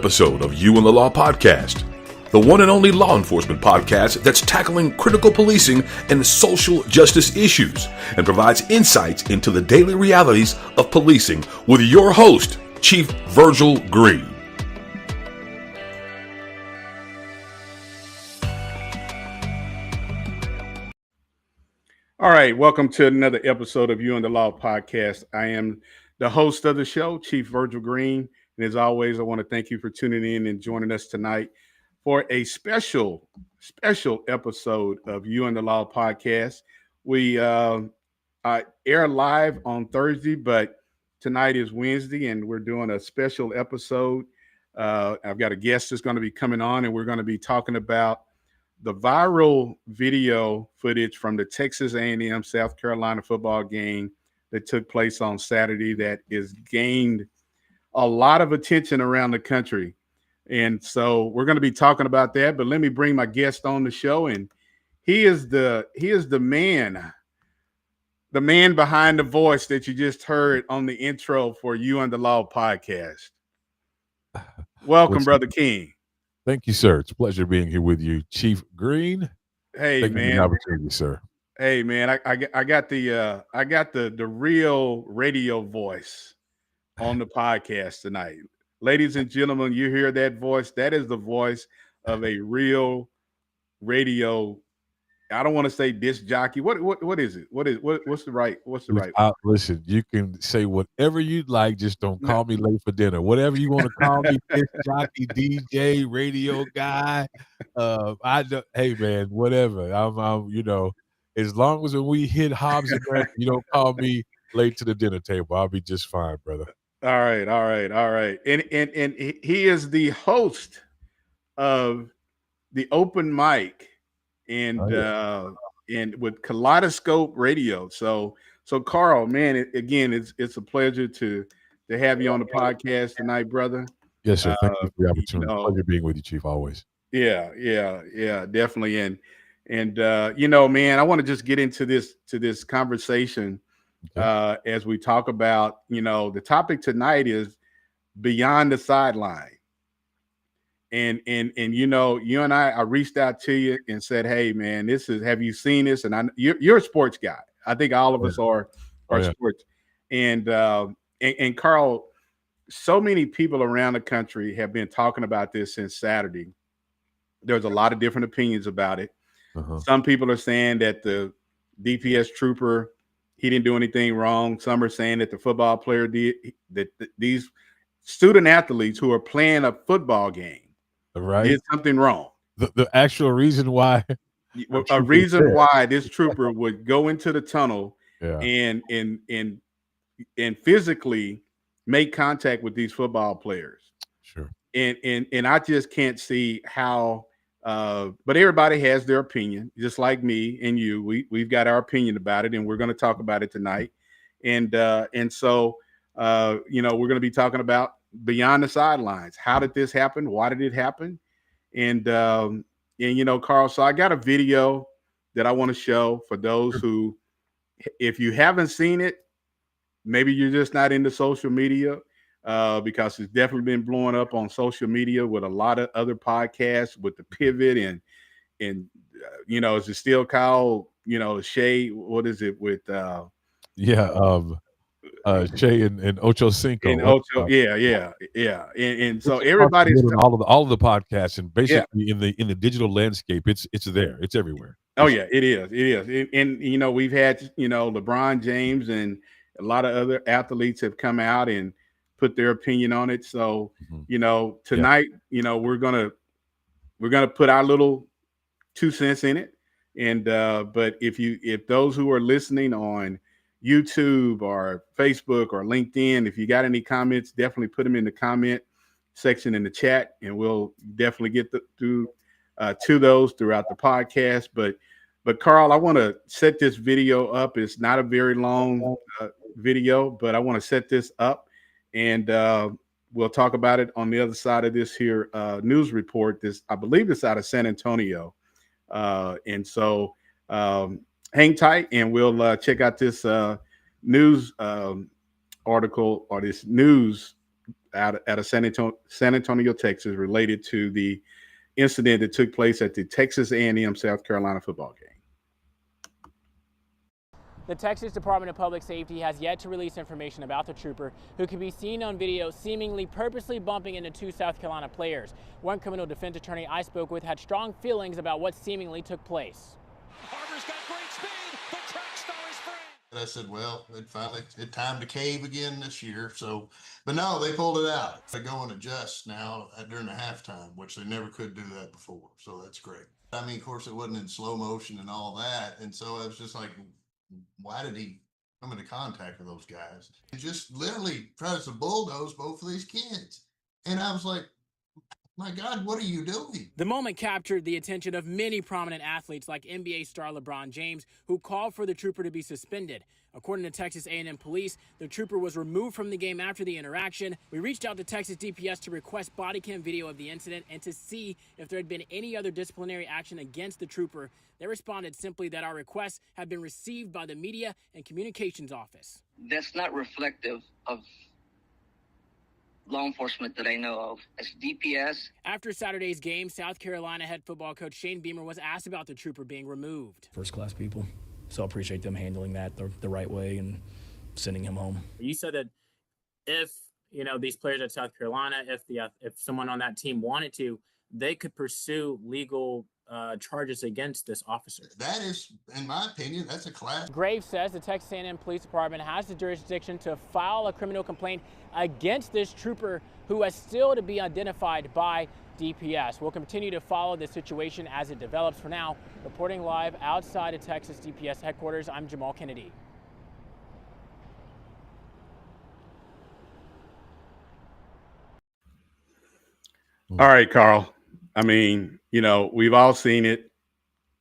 episode of You and the Law Podcast, the one and only law enforcement podcast that's tackling critical policing and social justice issues and provides insights into the daily realities of policing with your host, Chief Virgil Green. All right, welcome to another episode of You and the Law Podcast. I am the host of the show, Chief Virgil Green. And as always, I want to thank you for tuning in and joining us tonight for a special episode of You and the Law Podcast. We air live on Thursday, but tonight is Wednesday, and we're doing a special episode. I've got a guest that's going to be coming on, and we're going to be talking about the viral video footage from the Texas A&M South Carolina football game that took place on Saturday that is gained a lot of attention around the country. And so we're going to be talking about that, but let me bring my guest on the show. And he is the man behind the voice that you just heard on the intro for You and the Law Podcast. Welcome, Brother King. Thank you, sir. It's a pleasure being here with you, Chief Green. Hey, Thank man. you for the opportunity, sir. Hey, man. I got the real radio voice on the podcast tonight. Ladies and gentlemen, you hear that voice? That is the voice of a real radio. I don't want to say disc jockey. What is it? What's the right? Listen, you can say whatever you'd like. Just don't call me late for dinner. Whatever you want to call me, disc jockey, DJ, radio guy. Hey man, whatever. I'm as long as when we hit Hobbs and Grant, you don't call me late to the dinner table. I'll be just fine, brother. All right. And he is the host of the open mic and with Kaleidoscope Radio. So Carl, man, it's a pleasure to have you on the podcast tonight, brother. Yes, sir. Thank you for the opportunity. Pleasure being with you, Chief, always. Yeah, definitely. And man, I want to just get into this conversation. Okay. As we talk about, the topic tonight is beyond the sideline. And you and I reached out to you and said, hey man, have you seen this? And you're a sports guy. I think all of us are sports. And Carl, so many people around the country have been talking about this since Saturday. There's a lot of different opinions about it. Uh-huh. Some people are saying that the DPS Trooper, he didn't do anything wrong. Some are saying that the football player did, that these student athletes who are playing a football game did something wrong. The actual reason why. Why this trooper would go into the tunnel and physically make contact with these football players. Sure. And I just can't see how. But everybody has their opinion, just like me and you. We've got our opinion about it, and we're going to talk about it tonight. And so we're going to be talking about beyond the sidelines. How did this happen? Why did it happen? And Carl, so I got a video that I want to show for those who, if you haven't seen it, maybe you're just not into social media. Because it's definitely been blowing up on social media with a lot of other podcasts with the pivot and is it still called, Shay? What is it with Shay and Ocho Cinco. And Ocho, yeah. And so everybody's all of the podcasts and basically in the digital landscape, it's there. It's everywhere. Oh yeah, it is. And we've had LeBron James and a lot of other athletes have come out and put their opinion on it. So, tonight, we're gonna put our little 2 cents in it. And but if those who are listening on YouTube or Facebook or LinkedIn, if you got any comments, definitely put them in the comment section in the chat, and we'll definitely get to those throughout the podcast. But Carl, I want to set this video up. It's not a very long video, but I want to set this up. And we'll talk about it on the other side of this here news report. I believe it's out of San Antonio. And so hang tight, and we'll check out this news article or this news out of San Antonio, Texas, related to the incident that took place at the Texas A&M South Carolina football game. The Texas Department of Public Safety has yet to release information about the trooper, who can be seen on video seemingly purposely bumping into two South Carolina players. One criminal defense attorney I spoke with had strong feelings about what seemingly took place. Harbor's got great speed. The track star is free. And I said, well, it time to cave again this year. So, but no, they pulled it out. They go and adjust now during the halftime, which they never could do that before. So that's great. I mean, of course, it wasn't in slow motion and all that. And so I was just like, why did he come into contact with those guys? He just literally tries to bulldoze both of these kids. And I was like, my God, what are you doing? The moment captured the attention of many prominent athletes like NBA star LeBron James, who called for the trooper to be suspended. According to Texas A&M police, the trooper was removed from the game after the interaction. We reached out to Texas DPS to request body cam video of the incident and to see if there had been any other disciplinary action against the trooper. They responded simply that our requests had been received by the Media and Communications Office. That's not reflective of law enforcement that I know of. As DPS. After Saturday's game, South Carolina head football coach Shane Beamer was asked about the trooper being removed. First-class people, so I appreciate them handling that the right way and sending him home. You said that if these players at South Carolina, if someone on that team wanted to, they could pursue legal charges against this officer. That is, in my opinion, that's a class. Graves says the Texas A&M Police Department has the jurisdiction to file a criminal complaint against this trooper, who is still to be identified by DPS. We'll continue to follow the situation as it develops. For now, reporting live outside of Texas DPS headquarters, I'm Jamal Kennedy. All right, Carl. I mean, we've all seen it.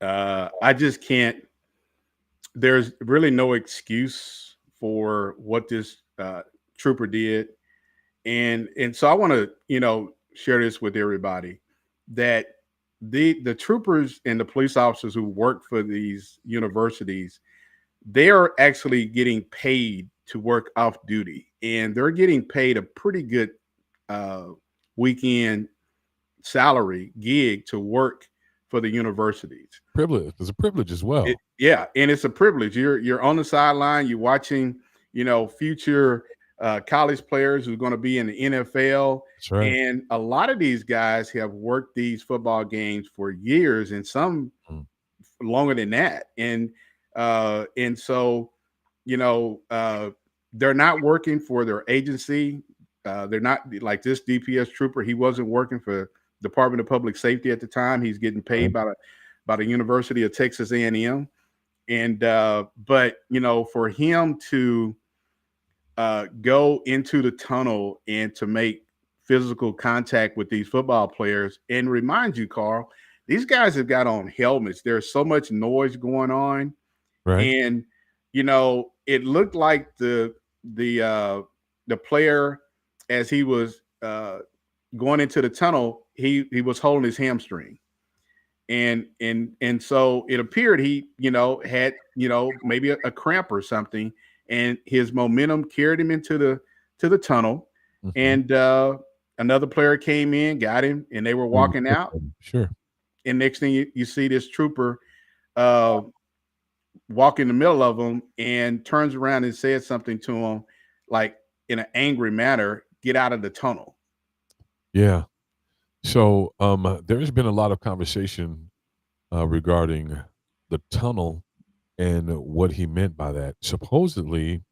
I just can't. There's really no excuse for what this trooper did, and so I want to share this with everybody, that the troopers and the police officers who work for these universities, they are actually getting paid to work off duty, and they're getting paid a pretty good weekend salary gig to work for the universities. Privilege. It's a privilege as well. And it's a privilege. You're on the sideline. You're watching, future college players who are going to be in the NFL. That's right. And a lot of these guys have worked these football games for years, and some longer than that. And so, they're not working for their agency. They're not like this DPS trooper. He wasn't working for Department of Public Safety at the time. He's getting paid by the University of Texas A&M. And but for him to go into the tunnel and to make physical contact with these football players, and remind you, Carl, these guys have got on helmets. There's so much noise going on, right? And it looked like the player, as he was going into the tunnel, he was holding his hamstring, and so it appeared he had maybe a cramp or something, and his momentum carried him into the tunnel, and another player came in, got him, and they were walking out. Sure. And next thing you see this trooper walk in the middle of them and turns around and says something to him, like in an angry manner, "Get out of the tunnel." Yeah. So there's been a lot of conversation regarding the tunnel and what he meant by that. Supposedly,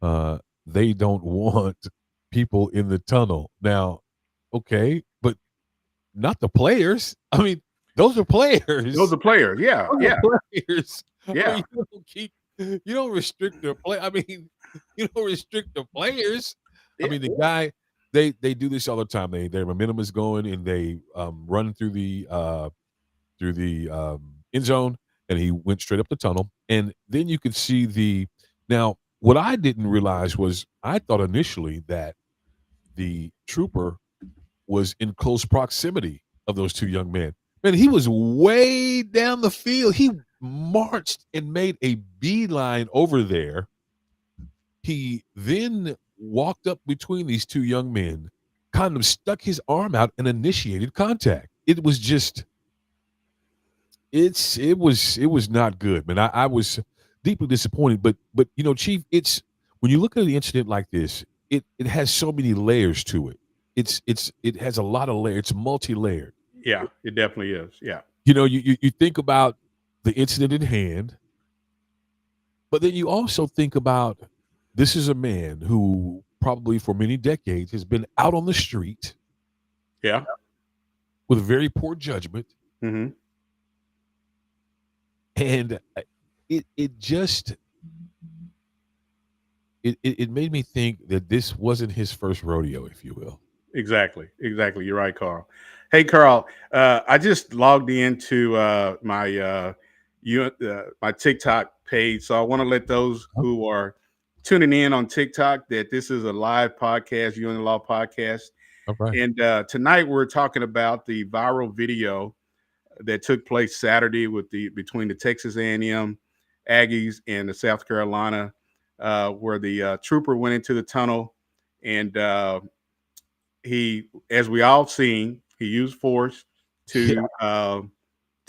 they don't want people in the tunnel. Now, okay, but not the players. I mean, those are players. Those are players. Yeah. Those Yeah. are players. Yeah. I mean, you don't restrict the play. I mean, you don't restrict the players. I mean, the guy, they do this all the time. Their momentum is going, and they run through the end zone, and he went straight up the tunnel. And then you could see now what I didn't realize was, I thought initially that the trooper was in close proximity of those two young men. Man, he was way down the field. He marched and made a beeline over there. He then walked up between these two young men, kind of stuck his arm out and initiated contact. It was just it was not good, man. I was deeply disappointed. But Chief, it's when you look at the incident like this, it has so many layers to it. It has a lot of layers. It's multi-layered. Yeah, it definitely is. Yeah. You think about the incident in hand, but then you also think about this is a man who probably for many decades has been out on the street Yeah. with very poor judgment. Mm-hmm. And it just it made me think that this wasn't his first rodeo, if you will. Exactly. You're right, Carl. Hey, Carl. I just logged into my TikTok page, so I want to let those who are tuning in on TikTok that this is a live podcast, You and the Law podcast. Okay. And tonight we're talking about the viral video that took place Saturday between the Texas A&M Aggies and the South Carolina, where the trooper went into the tunnel, and he, as we all seen, he used force to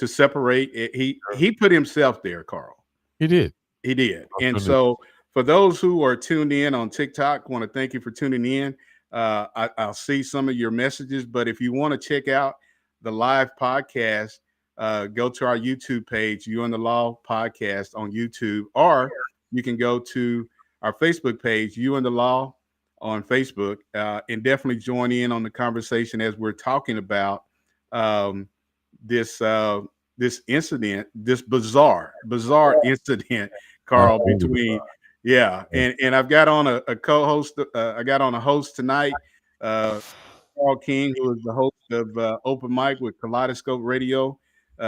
separate. He put himself there, Carl. He did. He did. And so for those who are tuned in on TikTok, I want to thank you for tuning in. I'll see some of your messages, but if you want to check out the live podcast, go to our YouTube page, You and the Law Podcast on YouTube, or you can go to our Facebook page, You and the Law on Facebook, and definitely join in on the conversation as we're talking about this incident, this bizarre incident, Carl, between and I've got on a co-host. I got on a host tonight, Carl King, who is the host of Open Mic with Kaleidoscope Radio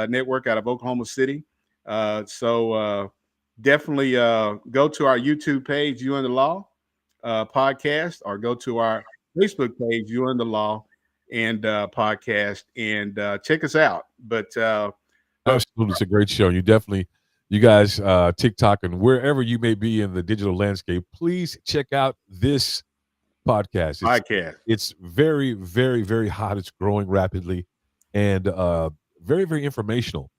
Network out of Oklahoma City. So definitely go to our YouTube page, You and the Law podcast, or go to our Facebook page, You and the Law and podcast, and check us out. But absolutely, it's a great show. You guys, TikTok and wherever you may be in the digital landscape, please check out this podcast. It's very, very, very hot. It's growing rapidly, and very, very informational.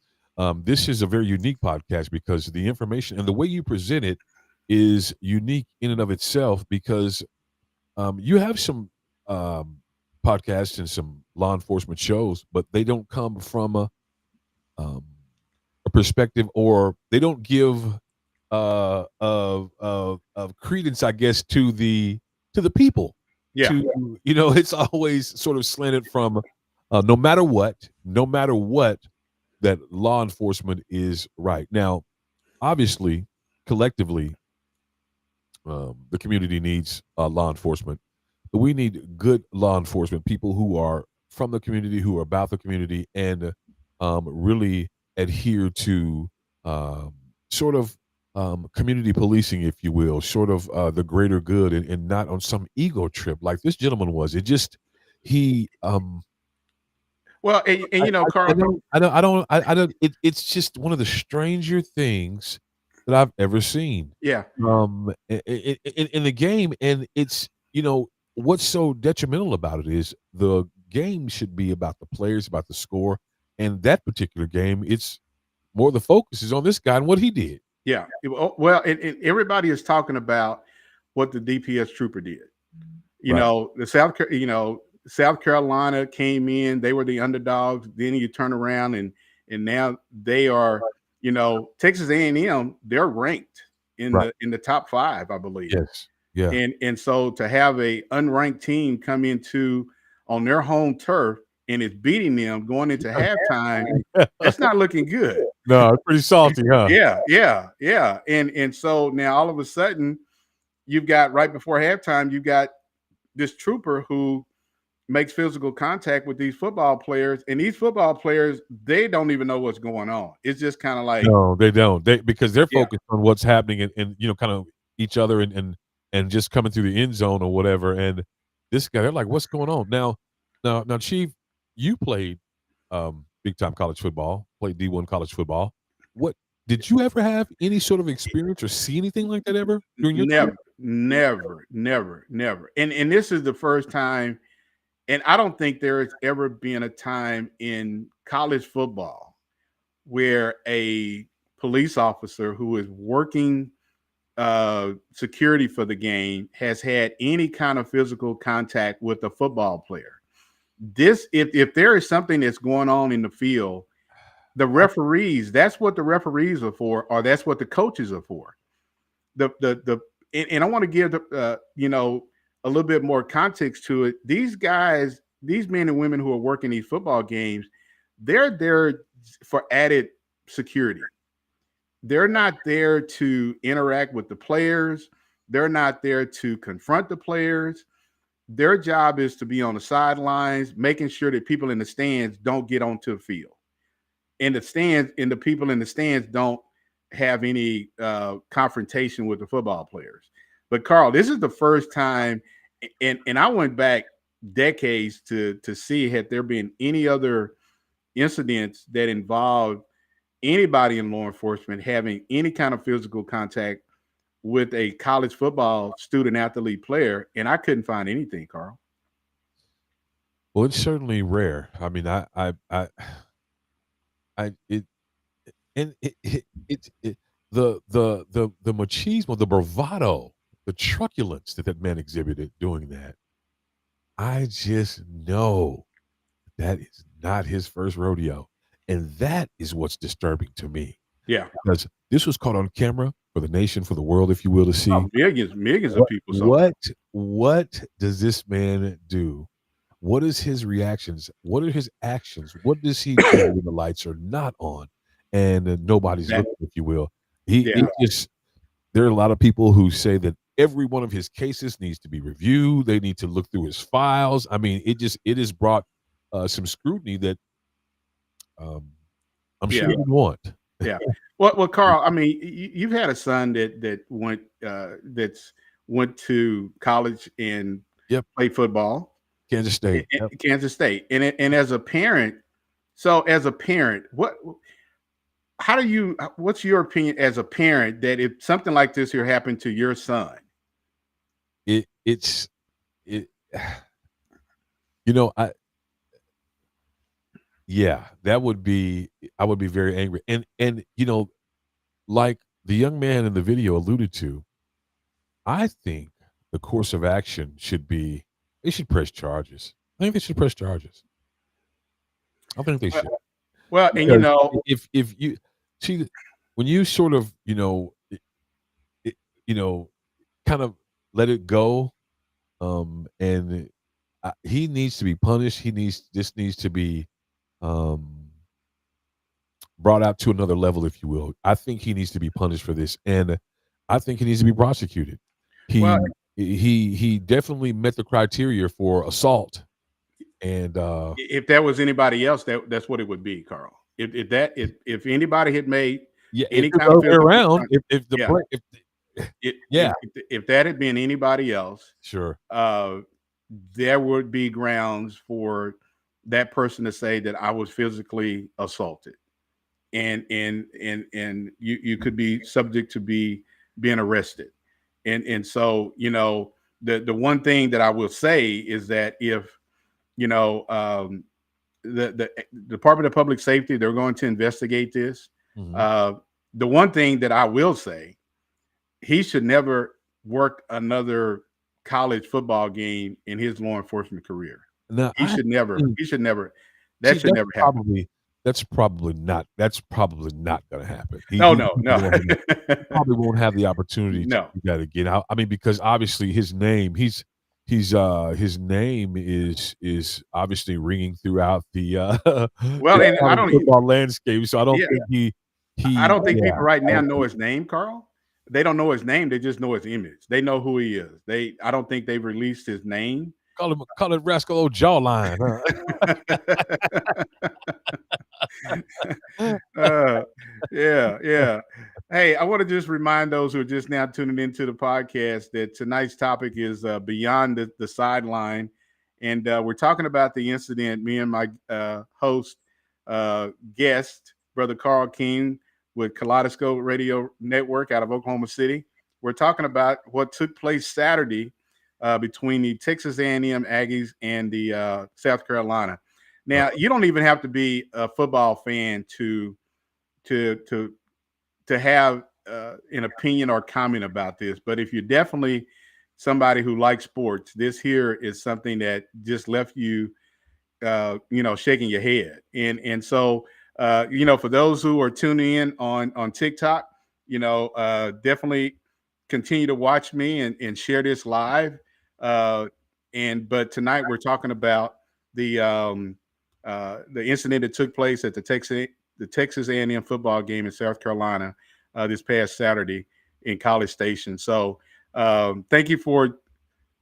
This is a very unique podcast because the information and the way you present it is unique in and of itself, because you have some podcasts and some law enforcement shows, but they don't come from a perspective, or they don't give of credence, I guess, to the people. Yeah. It's always sort of slanted from no matter what, that law enforcement is right. Now, obviously, collectively, the community needs law enforcement, but we need good law enforcement, people who are from the community, who are about the community, and really adhere to sort of community policing, if you will, sort of the greater good, and not on some ego trip like this gentleman was. It just well, Carl, I don't. It's just one of the stranger things that I've ever seen. Yeah. In the game, and it's what's so detrimental about it is the game should be about the players, about the score, and that particular game, it's more the focus is on this guy and what he did. Yeah. Well, and everybody is talking about what the DPS Trooper did. The South Carolina came in, they were the underdogs. Then you turn around and now they are, Texas A&M, they're ranked in the top 5, I believe. Yes. Yeah. And so to have a unranked team come on their home turf and it's beating them going into halftime, that's not looking good. No, it's pretty salty, huh? Yeah. And so now all of a sudden you've got, right before halftime, you've got this trooper who makes physical contact with these football players, and these football players, they don't even know what's going on. It's just kind of like, no, they don't. Because they're focused on what's happening and kind of each other and just coming through the end zone or whatever. And this guy, they're like, what's going on? Now, Chief, you played big time college football, played D1 college football. What Did you ever have any sort of experience or see anything like that ever during your Never, time? never. And this is the first time, and I don't think there has ever been a time in college football where a police officer who is working security for the game has had any kind of physical contact with a football player. This, if there is something that's going on in the field, the referees, that's what the referees are for, or that's what the coaches are for. And I want to give a little bit more context to it. These guys, these men and women who are working these football games, they're there for added security. They're not there to interact with the players. They're not there to confront the players. Their job is to be on the sidelines, making sure that people in the stands don't get onto the field. And the people in the stands don't have any confrontation with the football players. But Carl, this is the first time, and I went back decades to see had there been any other incidents that involved anybody in law enforcement having any kind of physical contact with a college football student athlete player, and I couldn't find anything, Carl. Well, it's certainly rare. I mean, it, and the machismo, the bravado, the truculence that man exhibited doing that. I just know that is not his first rodeo, and that is what's disturbing to me. Yeah. Because this was caught on camera for the nation, for the world, if you will, to see. Oh, millions of people saw it. What does this man do? What is his reactions? What are his actions? What does he do when the lights are not on and nobody's looking, if you will? There are a lot of people who say that every one of his cases needs to be reviewed. They need to look through his files. I mean, it has brought some scrutiny that I'm sure you want. Yeah. Well, Carl, I mean, you've had a son that went to college and played football. Kansas State. Kansas State. And as a parent, what's your opinion as a parent that if something like this here happened to your son? I would be very angry. And like the young man in the video alluded to, I think the course of action should be they should press charges. I think they should press charges. I think they should. Well, because and if you see when you sort of kind of let it go, and he needs to be punished. This needs to be brought out to another level, if you will. I think he needs to be punished for this, and I think he needs to be prosecuted. He definitely met the criteria for assault, and if that was anybody else, that's what it would be, Carl. If anybody had made any kind of around, if that had been anybody else, sure, there would be grounds for that person to say that I was physically assaulted, and you could be subject to being arrested. And so, the one thing that I will say is that if, the Department of Public Safety, they're going to investigate this. Mm-hmm. The one thing that I will say, he should never work another college football game in his law enforcement career. Now, That should never happen. That's probably not going to happen. No. Probably won't have the opportunity to do that again. I mean, because obviously his name, his name is obviously ringing throughout the football landscape. So I don't think I don't think people right now know his name, Carl. They don't know his name. They just know his image. They know who he is. I don't think they've released his name. Call it Rascal Old Jawline. Huh? Yeah. Hey, I want to just remind those who are just now tuning into the podcast that tonight's topic is beyond the sideline, and we're talking about the incident. Me and my host, guest, Brother Carl King, with Kaleidoscope Radio Network out of Oklahoma City. We're talking about what took place Saturday between the Texas A&M Aggies and the South Carolina. Now, you don't even have to be a football fan to have an opinion or comment about this, but if you're definitely somebody who likes sports, this here is something that just left you, shaking your head. And so, for those who are tuning in on TikTok, definitely continue to watch me and share this live. But tonight we're talking about the incident that took place at the Texas A&M football game in South Carolina this past Saturday in College Station. So thank you for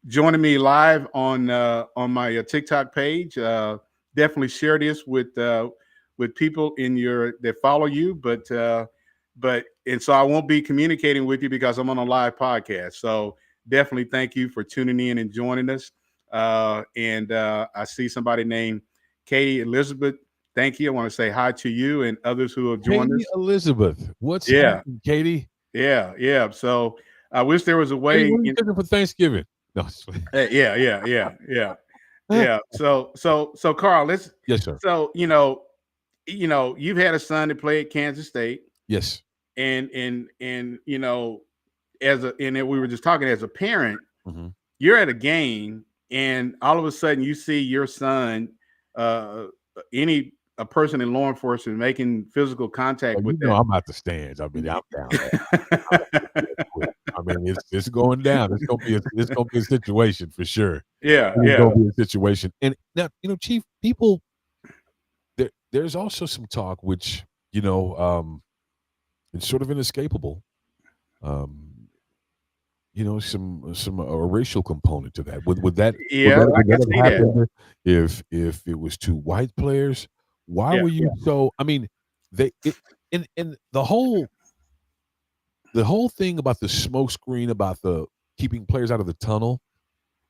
joining me live on my TikTok page. Definitely share this with people that follow you, but so I won't be communicating with you because I'm on a live podcast. So definitely thank you for tuning in and joining us. And I see somebody named Katie Elizabeth. Thank you. I want to say hi to you and others who have joined us. Elizabeth, what's happening, Katie? Yeah. So I wish there was a way. Hey, what are you cooking for Thanksgiving? No. Yeah. So Carl, let's. Yes, sir. So you've had a son that played at Kansas State. Yes. And we were just talking as a parent, mm-hmm. You're at a game and all of a sudden you see your son, a person in law enforcement making physical contact with them. I'm at the stands. I mean, I'm down there. I mean, it's going down. It's gonna be a situation for sure. Yeah. It's gonna be a situation. And now, Chief, people, there's also some talk which, it's sort of inescapable. Some racial component to that. Would that? Yeah, would that I can see that. If it was two white players, why were you so? I mean, and the whole thing about the smoke screen about the keeping players out of the tunnel,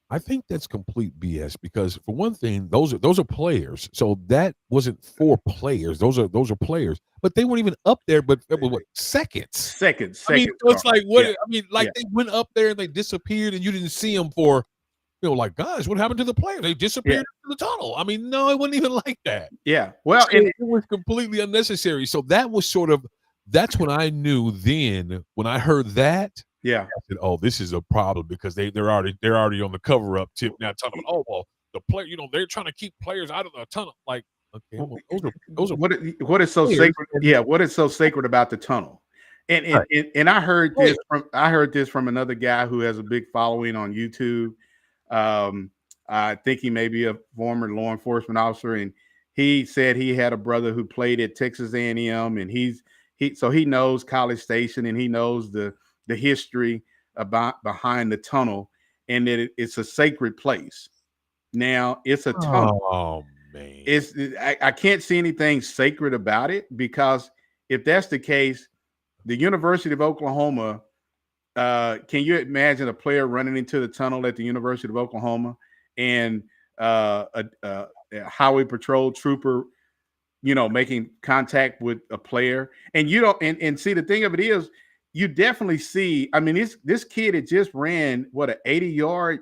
I think that's complete BS because for one thing, those are players. So that wasn't for players. Those are players, but they weren't even up there. But it was seconds. I mean, so it's like what? Yeah. I mean, they went up there and they disappeared, and you didn't see them for, guys, what happened to the players? They disappeared into the tunnel. I mean, no, it wasn't even like that. Yeah. Well, so it was completely unnecessary. So that was that's when I knew. Then when I heard that. Yeah. I said, "Oh, this is a problem because they're already on the cover up tip now talking about the player, they're trying to keep players out of the tunnel." Like, okay, those are what is so sacred? Yeah, what is so sacred about the tunnel? And I heard this from another guy who has a big following on YouTube. I think he may be a former law enforcement officer, and he said he had a brother who played at Texas A&M, and he knows College Station and he knows the history behind the tunnel, and that it's a sacred place. Now it's a tunnel. Oh man, I can't see anything sacred about it because if that's the case, the University of Oklahoma. Can you imagine a player running into the tunnel at the University of Oklahoma and a highway patrol trooper, making contact with a player, and you don't and see the thing of it is. You definitely see. I mean, this kid had just ran an 80-yard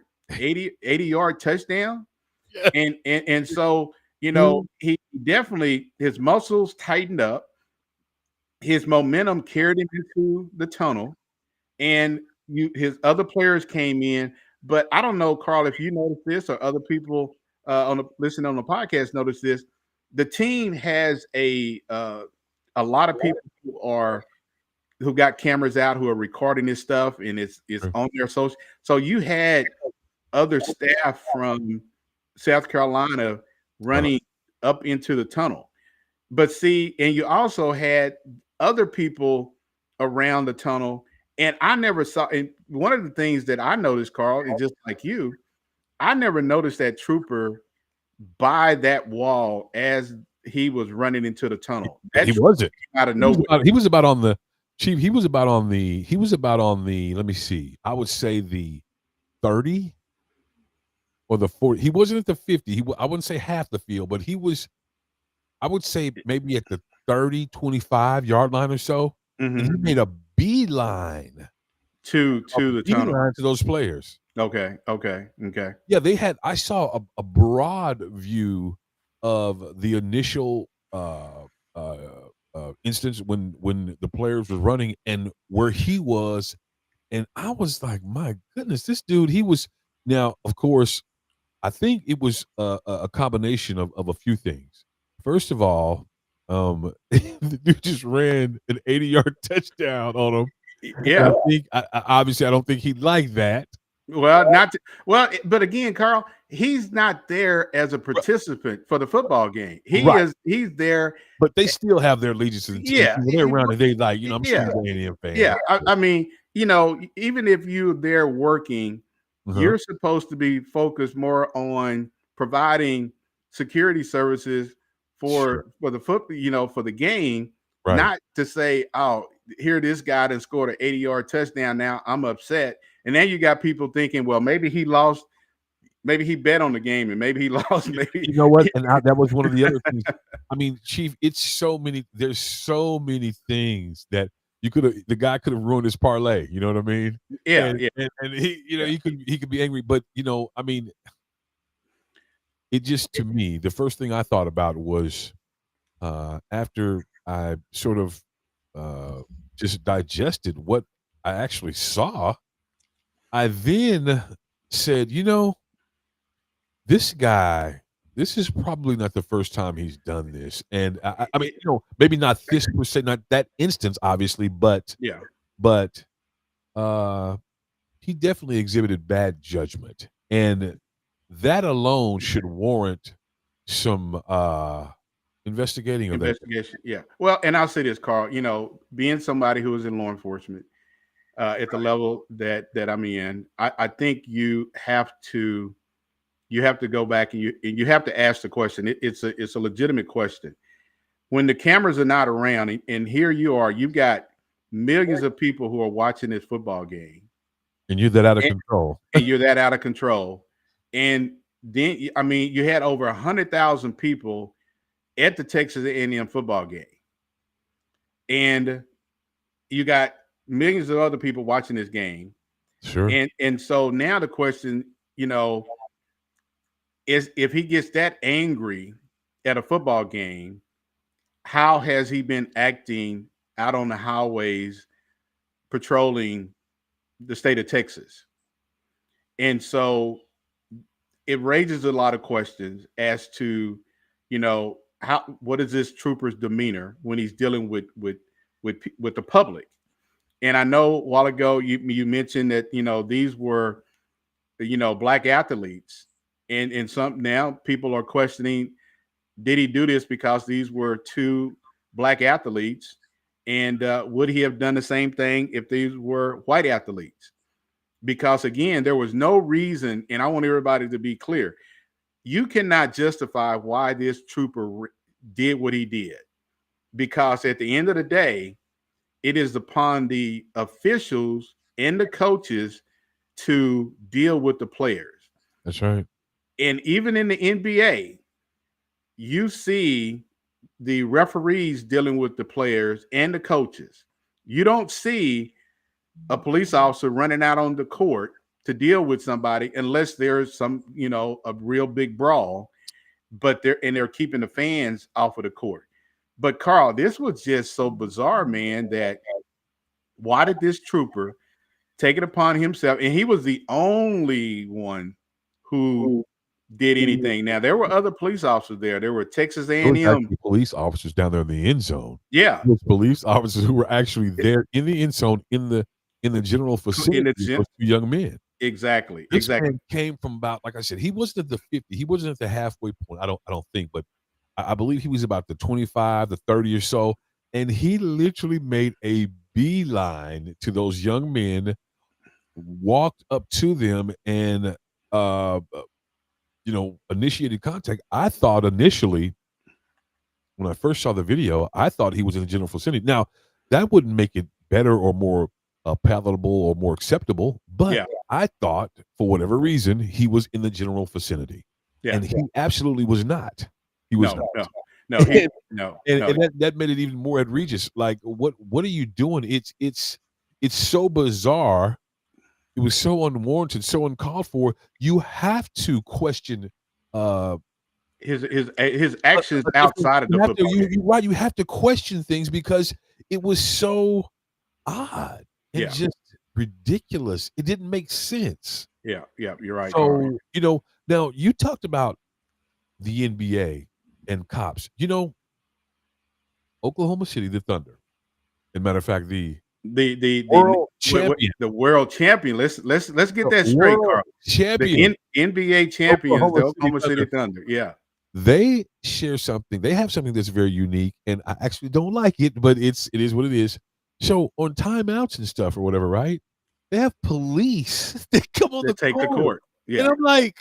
touchdown, yeah. and so he definitely his muscles tightened up, his momentum carried him into the tunnel, and his other players came in. But I don't know, Carl, if you noticed this or other people listening on the podcast notice this. The team has a lot of people who got cameras out who are recording this stuff, and it's on their social. So you had other staff from South Carolina running up into the tunnel. But see, and you also had other people around the tunnel. And I never saw, and one of the things that I noticed, Carl, and just like you, I never noticed that trooper by that wall as he was running into the tunnel. He wasn't out of nowhere. He was about on the Chief. He was about on the. Let me see. I would say the 30 or the 40. He wasn't at the 50. I wouldn't say half the field, but he was. I would say maybe at the 30, 25-yard line or so, and he made a beeline to the tunnel. to those players. Okay. Yeah, they had I saw a broad view of the initial instance when the players was running and where he was, and I was like, my goodness, this dude, he was now, of course, I think it was a combination of a few things. First of all, the dude just ran an 80-yard touchdown on him. Yeah. I don't think he liked that. Well, but again, Carl, he's not there as a participant for the football game. He's there, but they still have their allegiances. Yeah, when they're around, and they like, I'm yeah, still an A&M fan. Yeah, I mean, even if you're there working, you're supposed to be focused more on providing security services for the football, for the game, right. Not to say, oh, here this guy that scored an 80-yard touchdown. Now I'm upset. And then you got people thinking, well, maybe he lost, maybe he bet on the game, and maybe he lost. Maybe you know what? And that was one of the other things. I mean, Chief, there's so many things that the guy could have ruined his parlay. You know what I mean? Yeah, and he, he could be angry, but I mean, it just, to me, the first thing I thought about was after I sort of just digested what I actually saw. I then said, this guy, this is probably not the first time he's done this. And I mean, maybe not this per se, not that instance, obviously, but he definitely exhibited bad judgment. And that alone should warrant some investigation. Yeah. Well, and I'll say this, Carl, being somebody who is in law enforcement, at the level that I'm in, I think you have to go back and you have to ask the question. It's a legitimate question. When the cameras are not around, and here you are, you've got millions of people who are watching this football game, and you're that out of control. And then, I mean, you had over 100,000 people at the Texas A&M football game, and you got millions of other people watching this game. Sure. And so now the question, is if he gets that angry at a football game, how has he been acting out on the highways patrolling the state of Texas? And so it raises a lot of questions as to, what is this trooper's demeanor when he's dealing with the public? And I know a while ago you mentioned that these were black athletes, and some now people are questioning, did he do this because these were two black athletes, and would he have done the same thing if these were white athletes? Because again, there was no reason, and I want everybody to be clear, you cannot justify why this trooper did what he did, because at the end of the day, it is upon the officials and the coaches to deal with the players. That's right. And even in the NBA, you see the referees dealing with the players and the coaches. You don't see a police officer running out on the court to deal with somebody unless there's some, a real big brawl, but they're keeping the fans off of the court. But Carl, this was just so bizarre, man, that why did this trooper take it upon himself? And he was the only one who did anything. Now, there were other police officers there. There were Texas A&M police officers down there in the end zone. Yeah. Those police officers who were actually there in the end zone in the general facility for two young men. Exactly. This man came from about, like I said, he wasn't at the 50. He wasn't at the halfway point. I don't think, but I believe he was about the 25, the 30 or so. And he literally made a beeline to those young men, walked up to them, and initiated contact. I thought initially, when I first saw the video, I thought he was in the general vicinity. Now, that wouldn't make it better or more palatable or more acceptable, but I thought, for whatever reason, he was in the general vicinity. Yeah. And he absolutely was not. He was not. no, he no, and no. that made it even more egregious. Like, what are you doing? It's so bizarre. It was so unwarranted, so uncalled for. You have to question uh His actions a different outside of you the have to football you game. you're right, you have to question things because it was so odd and Yeah, just ridiculous. It didn't make sense. yeah, yeah. You're right, Carl. So, now you talked about the NBA and cops. Oklahoma City, the Thunder, as a matter of fact, the The world champion, the world champion. Let's get the that straight, world Carl. The champion, NBA champions, Oklahoma the City Oklahoma City Thunder. Thunder. Yeah, They share something. They have something that's very unique, and I actually don't like it, but it is what it is. So on timeouts and stuff or whatever, right? They have police that come on they the take the court, court. and Yeah, I'm like,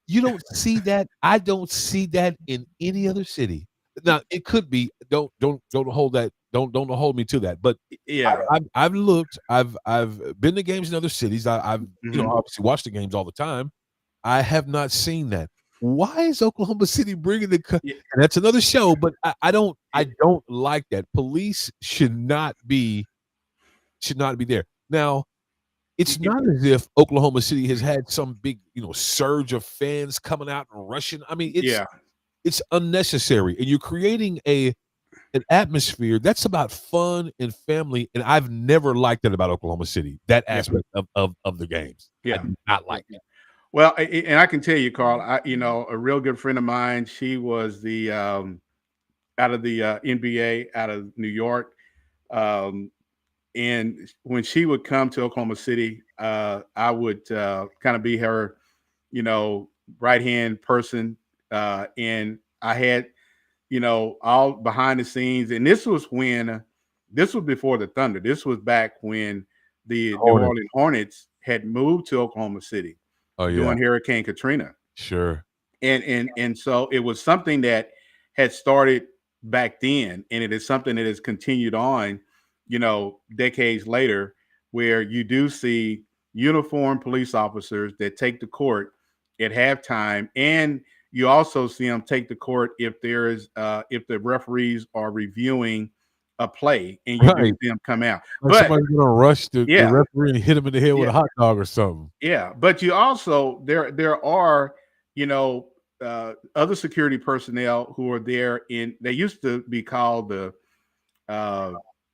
you don't see that. I don't see that in any other city. Now it could be. Don't hold that. Don't hold me to that. But yeah. I've looked. I've been to games in other cities. I've Mhm. obviously watched the games all the time. I have not seen that. Why is Oklahoma City bringing Yeah, and that's another show, but I don't yeah, like that. Police should not be there. Now, it's yeah. not as if Oklahoma City has had some big, surge of fans coming out and rushing. I mean, Yeah. it's unnecessary, and you're creating an atmosphere that's about fun and family, and I've never liked that about Oklahoma City, that Yeah. aspect of the games. I Yeah. do not like it. Well, and I can tell you, Carl, a real good friend of mine, she was the out of the NBA out of New York. Um, and when she would come to Oklahoma City, I would kind of be her, you know, right hand person. And I had, all behind the scenes. And this was before the Thunder. This was back when the New Hornet. Orleans Hornets had moved to Oklahoma City Oh, yeah. during Hurricane Katrina. Sure. And so it was something that had started back then, and it is something that has continued on, decades later, where you do see uniformed police officers that take the court at halftime, and you also see them take the court if if the referees are reviewing a play, and you do Right. see them come out. Like But somebody's gonna rush the yeah, referee and hit him in the head with yeah, a hot dog or something. yeah, but you also there are other security personnel who are there they used to be called the uh,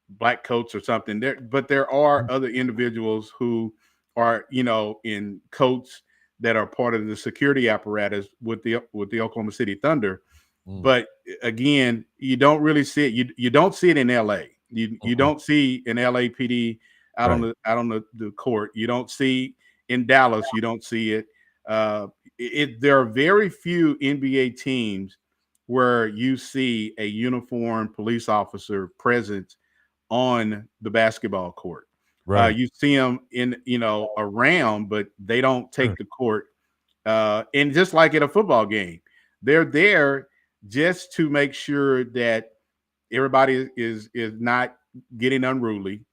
black coats or something there, but there are other individuals who are in coats that are part of the security apparatus with the Oklahoma City Thunder. Mm. But again, you don't really see it. You don't see it in LA. You don't see an LAPD Right. out on the court. You don't see in Dallas. You don't see it. There are very few NBA teams where you see a uniformed police officer present on the basketball court. Right. You see them around, but they don't Sure. take the court. And just like at a football game, they're there just to make sure that everybody is not getting unruly.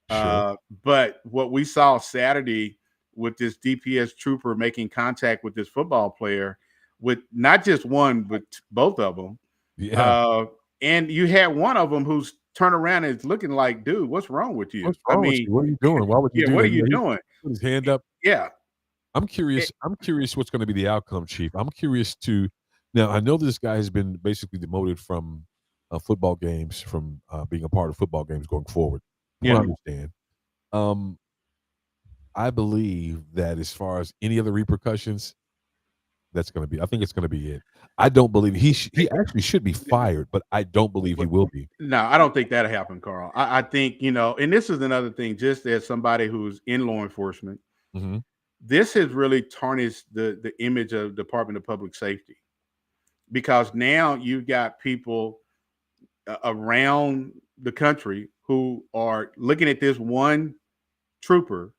Sure. But what we saw Saturday with this DPS trooper making contact with this football player, with not just one but both of them, Yeah. and you had one of them who's turned around and is looking like, "Dude, what's wrong with you?" What's I wrong with mean, you? What are you doing? Why would you yeah, do what are that? you He doing? put his hand up. Yeah, I'm curious. I'm curious what's going to be the outcome, Chief. I'm curious to now. I know this guy has been basically demoted from football games, from being a part of football games going forward. From what I yeah. understand, um, I believe that as far as any other repercussions, that's going to be. I think it's going to be it. I don't believe he actually should be fired, but I don't believe he will be. No, I don't think that'll happen, Carl. I think, and this is another thing, just as somebody who's in law enforcement, Hmm. this has really tarnished the image of Department of Public Safety, because now you've got people around the country who are looking at this one trooper.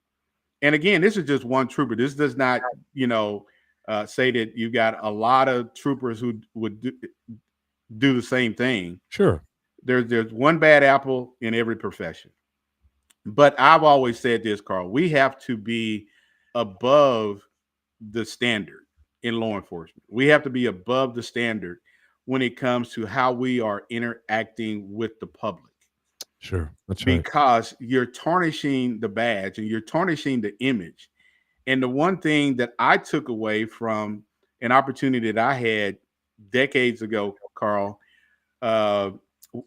And again, this is just one trooper. This does not, say that you've got a lot of troopers who would do the same thing. Sure. There's one bad apple in every profession. But I've always said this, Carl, we have to be above the standard in law enforcement. We have to be above the standard when it comes to how we are interacting with the public. Sure, that's right. Because you're tarnishing the badge and you're tarnishing the image. And the one thing that I took away from an opportunity that I had decades ago, Carl, uh,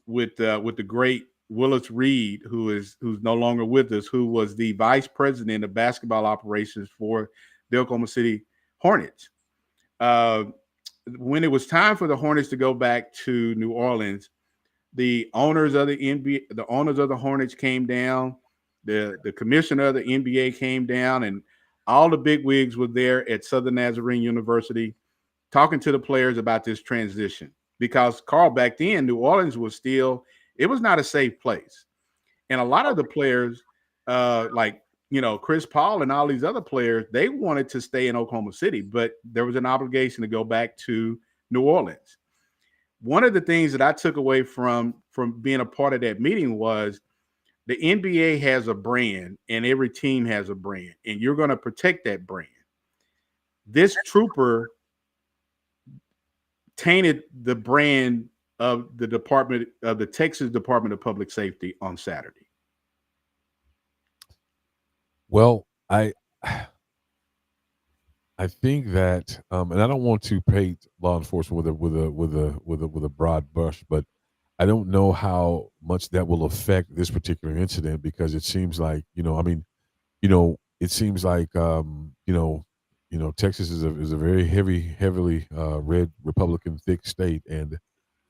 with the great Willis Reed, who's no longer with us, who was the vice president of basketball operations for the Oklahoma City Hornets. When it was time for the Hornets to go back to New Orleans, the owners of the NBA, the owners of the Hornets came down, the commissioner of the NBA came down, and all the big wigs were there at Southern Nazarene University talking to the players about this transition. Because Carl, back then, New Orleans was still, it was not a safe place. And a lot of the players, like, Chris Paul and all these other players, they wanted to stay in Oklahoma City, but there was an obligation to go back to New Orleans. One of the things that I took away from being a part of that meeting was the NBA has a brand and every team has a brand, and you're going to protect that brand. This trooper tainted the brand of the Texas Department of Public Safety on Saturday. Well, I think that, and I don't want to paint law enforcement with a broad brush, but I don't know how much that will affect this particular incident, because it seems like, it seems like, Texas is a very heavily red Republican thick state, and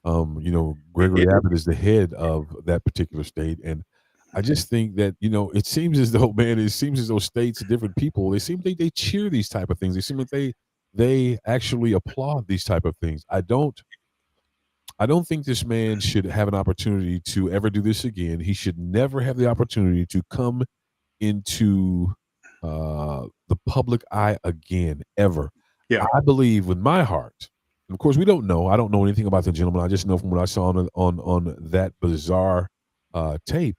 Gregory Abbott is the head of that particular state, and I just think that, it seems as though, man, states, different people, they cheer these type of things. They seem like they actually applaud these type of things. I don't think this man should have an opportunity to ever do this again. He should never have the opportunity to come into the public eye again, ever. Yeah. I believe with my heart, and of course we don't know. I don't know anything about the gentleman. I just know from what I saw on that bizarre tape.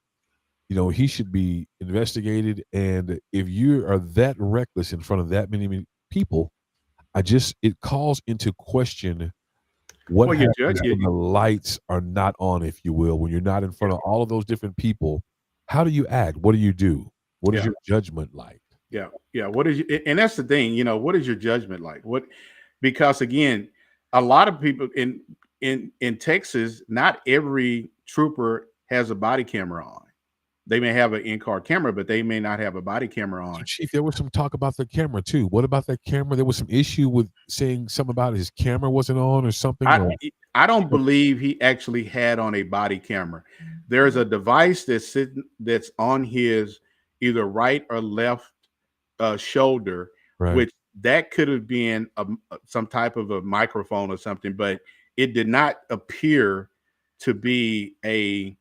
He should be investigated. And if you are that reckless in front of that many people, it calls into question what happens when the lights are not on, if you will, when you're not in front of all of those different people. How do you act? What do you do? What is your judgment like? Yeah. What is and that's the thing, what is your judgment like? Because again, a lot of people in Texas, not every trooper has a body camera on. They may have an in-car camera, but they may not have a body camera on. So, Chief, there was some talk about the camera too. What about that camera? There was some issue with saying something about his camera wasn't on or something. I don't believe he actually had on a body camera. There's a device that's on his either right or left shoulder, right, which that could have been some type of a microphone or something, but it did not appear to be a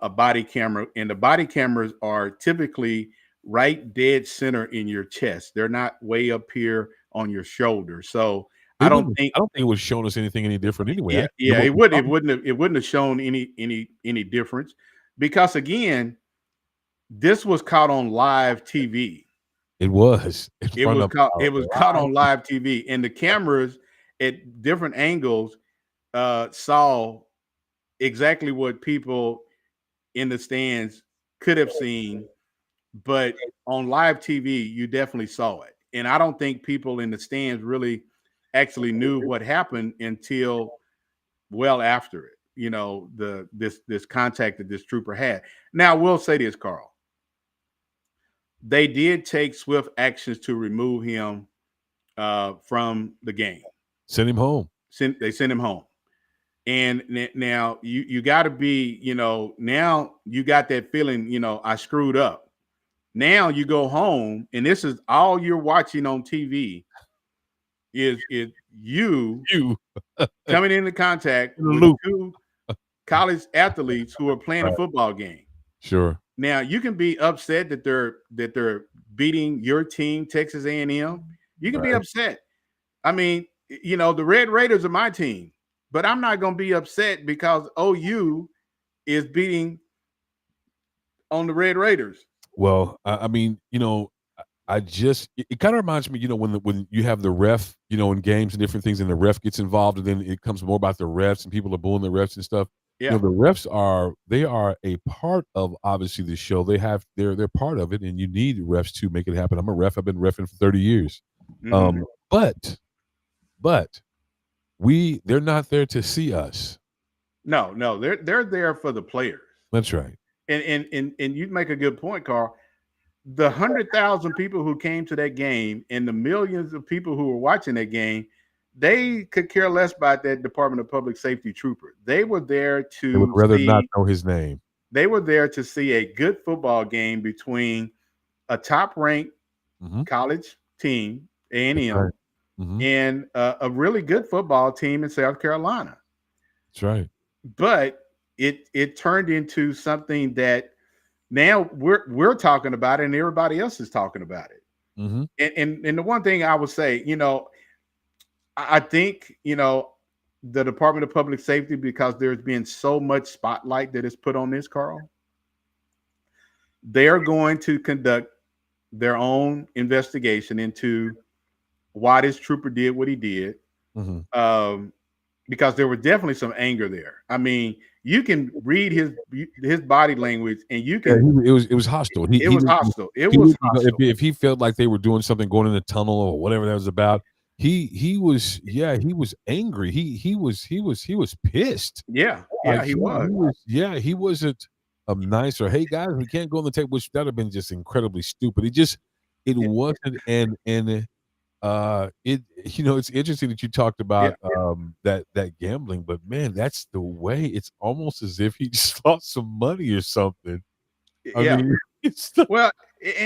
body camera. And the body cameras are typically right dead center in your chest. They're not way up here on your shoulder. So I don't think it was showing us anything any different anyway. Yeah, it wouldn't have shown any difference, because again, this was caught on live TV. It was caught on live TV, and the cameras at different angles saw exactly what people in the stands could have seen, but on live TV, you definitely saw it. And I don't think people in the stands really actually knew what happened until well after it, this contact that this trooper had. Now, we'll say this, Carl. They did take swift actions to remove him from the game. Send him home. They sent him home. And now you got to be, now you got that feeling, I screwed up. Now you go home, and this is all you're watching on TV is you coming into contact with two college athletes who are playing a football game. Sure. Now you can be upset that they're beating your team, Texas A&M. You can be upset. I mean, the Red Raiders are my team. But I'm not going to be upset because OU is beating on the Red Raiders. Well, I mean, it kind of reminds me, when you have the ref, in games and different things, and the ref gets involved, and then it comes more about the refs and people are booing the refs and stuff. Yeah. The refs are a part of obviously the show. They're part of it, and you need refs to make it happen. I'm a ref. I've been reffing for 30 years. Mhm. But they're not there to see us. No, they're there for the players. That's right. And you make a good point, Carl. The 100,000 people who came to that game and the millions of people who were watching that game, they could care less about that Department of Public Safety trooper. They were there They would to rather see, not know his name. they were there to see a good football game between a top-ranked college team, A&M, Right. and a really good football team in South Carolina. That's right. But it turned into something that now we're talking about it and everybody else is talking about it. And the one thing I would say, I think, the Department of Public Safety, because there's been so much spotlight that is put on this, Carl, they're going to conduct their own investigation into why this trooper did what he did. Because there was definitely some anger there. I mean, you can read his body language, and you can. It was hostile. It was hostile. If he felt like they were doing something, going in the tunnel or whatever that was about, he was angry. He was pissed. Yeah, he was. He wasn't nice, or hey guys, we can't go on the table. Which that would have been just incredibly stupid. It wasn't, and it's interesting that you talked about that gambling, but man, that's the way. It's almost as if he just lost some money or something. I mean, well,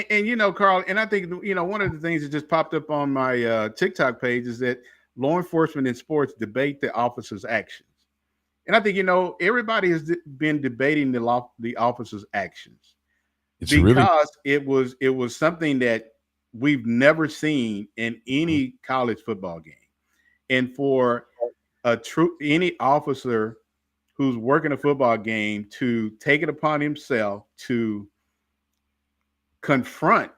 and Carl, and I think one of the things that just popped up on my TikTok page is that law enforcement in sports debate the officers' actions, and I think everybody has been debating the officers' actions because it was something that we've never seen in any college football game. And for any officer who's working a football game to take it upon himself to confront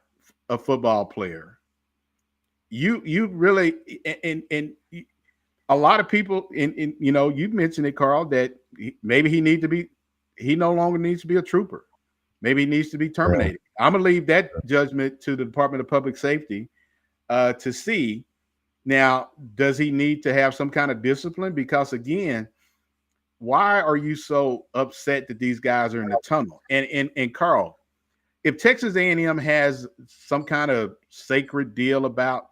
a football player, you really, and a lot of people, and you mentioned it, Carl, that maybe he no longer needs to be a trooper. Maybe he needs to be terminated. I'm going to leave that judgment to the Department of Public Safety to see. Now, does he need to have some kind of discipline? Because, again, why are you so upset that these guys are in the tunnel? And Carl, if Texas A&M has some kind of sacred deal about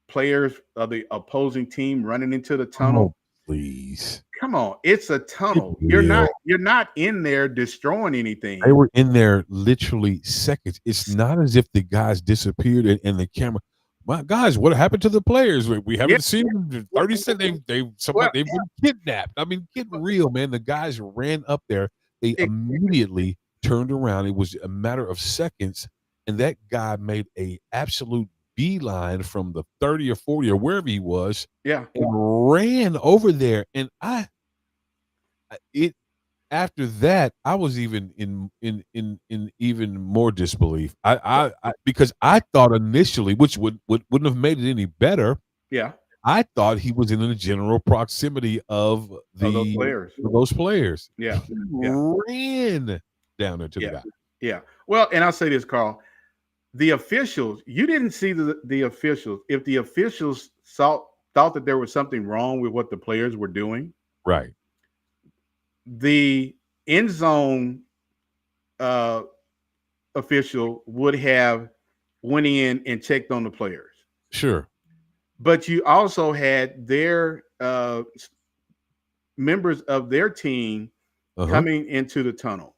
players of the opposing team running into the tunnel, please. Come on, it's a tunnel. You're not in there destroying anything. They were in there literally seconds. It's not as if the guys disappeared and the camera. My guys, what happened to the players? We haven't seen them in 30 seconds. They've been kidnapped. I mean, get real, man. The guys ran up there. They immediately turned around. It was a matter of seconds, and that guy made a absolute beeline from the 30 or 40 or wherever he was, and ran over there. And after that, I was even in even more disbelief. I because I thought initially, which wouldn't have made it any better. Yeah, I thought he was in the general proximity of those players. Yeah, he ran down there to the guy. Yeah. Well, and I'll say this, Carl. The officials, you didn't see the officials. If the officials thought that there was something wrong with what the players were doing, right? The end zone official would have went in and checked on the players. Sure. But you also had their members of their team coming into the tunnel.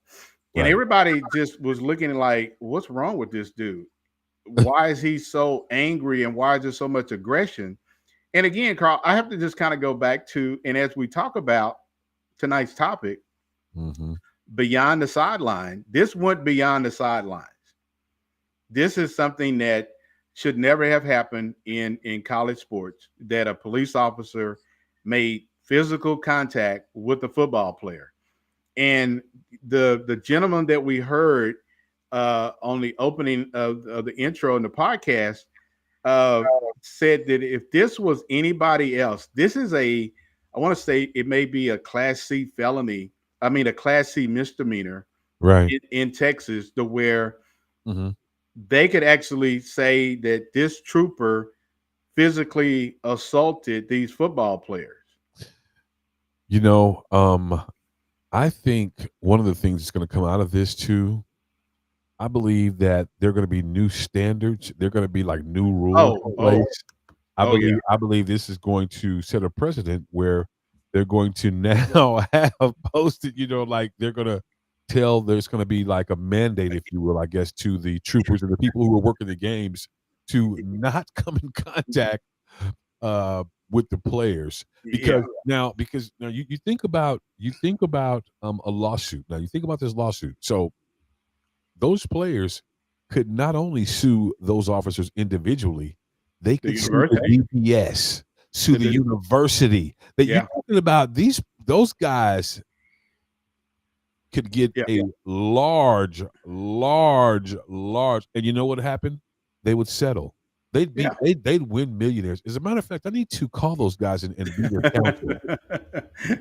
And everybody just was looking like, what's wrong with this dude? Why is he so angry, and why is there so much aggression? And again, Carl, I have to just kind of go back to, and as we talk about tonight's topic, beyond the sideline, this went beyond the sidelines. This is something that should never have happened in college sports, that a police officer made physical contact with the football player. And the gentleman that we heard on the opening of the intro in the podcast, said that if this was anybody else, I want to say it may be a Class C felony. I mean, a Class C misdemeanor Right. in Texas, to where Mhm. they could actually say that this trooper physically assaulted these football players. You know, I think one of the things that's going to come out of this too, I believe that there are going to be new standards. They're going to be like new rules in place. Yeah. I believe this is going to set a precedent where they're going to now have posted, like they're going to tell there's going to be like a mandate, if you will, I guess, to the troopers and the people who are working the games to not come in contact with the players Yeah. because now you think about a lawsuit. Now you think about this lawsuit. So those players could not only sue those officers individually, they The could sue the university. DPS, sue the The- university. That Yeah. you're talking about those guys could get Yeah. a large, and you know what happened? They would settle. Yeah. They'd win millionaires. As a matter of fact, I need to call those guys and be their counsel.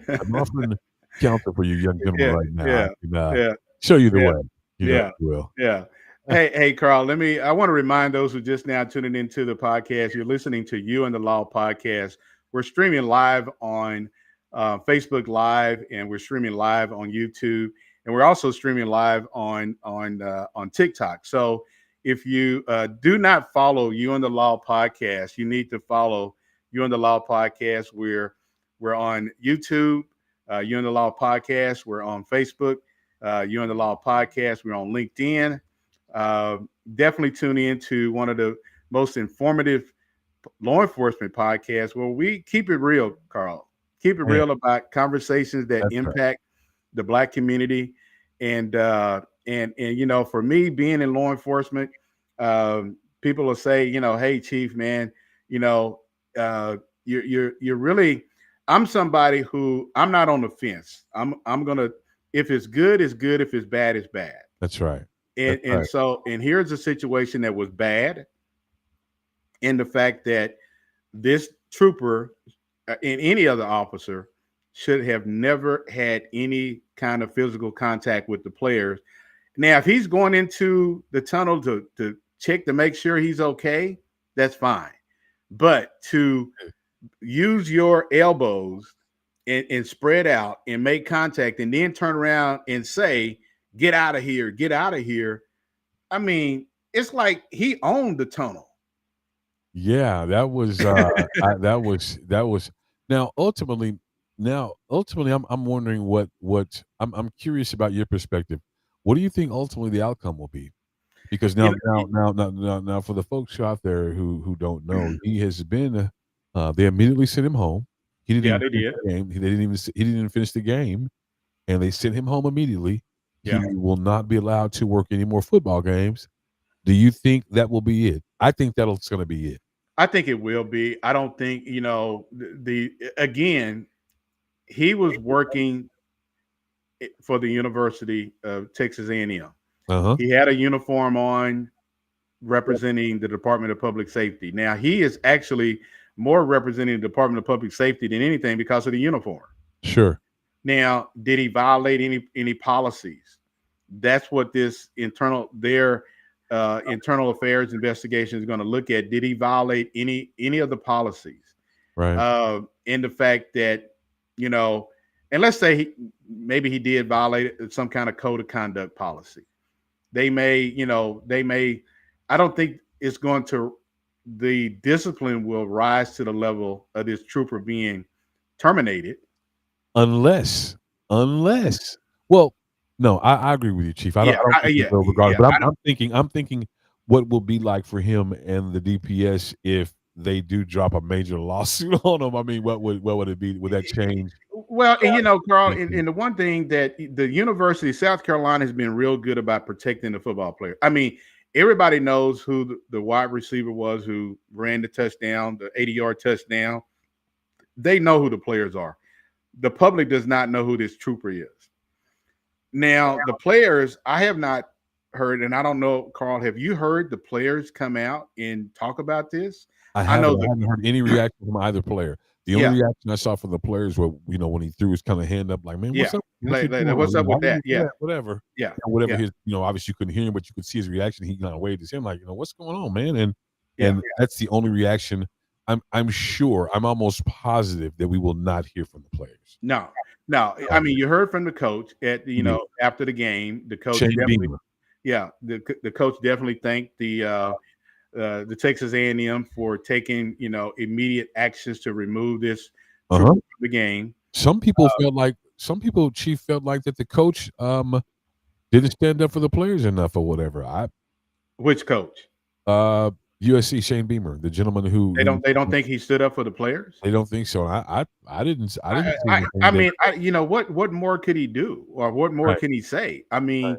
I'm offering counsel for you young gentlemen right now. Yeah. I can, Yeah. show you the Yeah. way. Yeah. You will. Yeah. Hey, Carl, I want to remind those who just now tuning into the podcast, you're listening to You and the Law podcast. We're streaming live on Facebook Live, and we're streaming live on YouTube, and we're also streaming live on TikTok. So if you do not follow You and the Law podcast, you need to follow You and the Law podcast. We're on YouTube, You and the Law podcast. We're on Facebook, You and the Law podcast. We're on LinkedIn. Definitely tune in to one of the most informative law enforcement podcasts where we keep it real, Carl. Keep it real about conversations that impact the Black community. And for me, being in law enforcement, people will say, hey, Chief, man, you're really. I'm somebody who I'm not on the fence. I'm gonna. If it's good, it's good. If it's bad, it's bad. That's right. So here's a situation that was bad, in the fact that this trooper and any other officer should have never had any kind of physical contact with the players. Now, if he's going into the tunnel to check to make sure he's okay, that's fine. But to use your elbows and spread out and make contact and then turn around and say, get out of here, get out of here. I mean, it's like he owned the tunnel. Yeah, that was that was now ultimately I'm wondering what I'm curious about your perspective. What do you think ultimately the outcome will be? Because now for the folks out there who don't know, he has been they immediately sent him home. He didn't they did. The game. He didn't even finish the game, and they sent him home immediately. Yeah. He will not be allowed to work any more football games. Do you think that will be it? I think that's going to be it. I think it will be. I don't think, again, he was working for the University of Texas A&M. Uh-huh. He had a uniform on representing the Department of Public Safety. Now, he is actually more representing the Department of Public Safety than anything because of the uniform. Sure. Now, did he violate any policies? That's what this internal affairs investigation is going to look at. Did he violate any of the policies? Right. In the fact that, and let's say maybe he did violate some kind of code of conduct policy. They may, I don't think it's going to, the discipline will rise to the level of this trooper being terminated. Unless, well, no, I agree with you, Chief. I don't think he'll regard it, but I'm thinking what will be like for him and the DPS if they do drop a major lawsuit on him. I mean, what would it be? Would that change? Well, and Carl, and the one thing that the University of South Carolina has been real good about protecting the football player. I mean, everybody knows who the wide receiver was who ran the touchdown, the 80-yard touchdown. They know who the players are. The public does not know who this trooper is. Now, the players, I have not heard, and I don't know, Carl, have you heard the players come out and talk about this? I know haven't heard any reaction from either player. The only Yeah. reaction I saw from the players were, when he threw his kind of hand up, like, "Man, what's Yeah. up? What you doing? What's up Why with would that? you do Yeah. that? Whatever." Yeah. Whatever Yeah. his, obviously you couldn't hear him, but you could see his reaction. He kind of waved his hand like, "What's going on, man?" And Yeah. that's the only reaction. I'm sure, I'm almost positive that we will not hear from the players. No. I mean, you heard from the coach at after the game. The coach Shane definitely, Beamer. the coach definitely thanked the Texas A&M for taking immediate actions to remove this from the game. Some people Chief, felt like that the coach didn't stand up for the players enough or whatever. Which coach? USC Shane Beamer, the gentleman who they don't think he stood up for the players. They don't think so. I didn't see anything I mean, what more could he do, or what more can he say? I mean,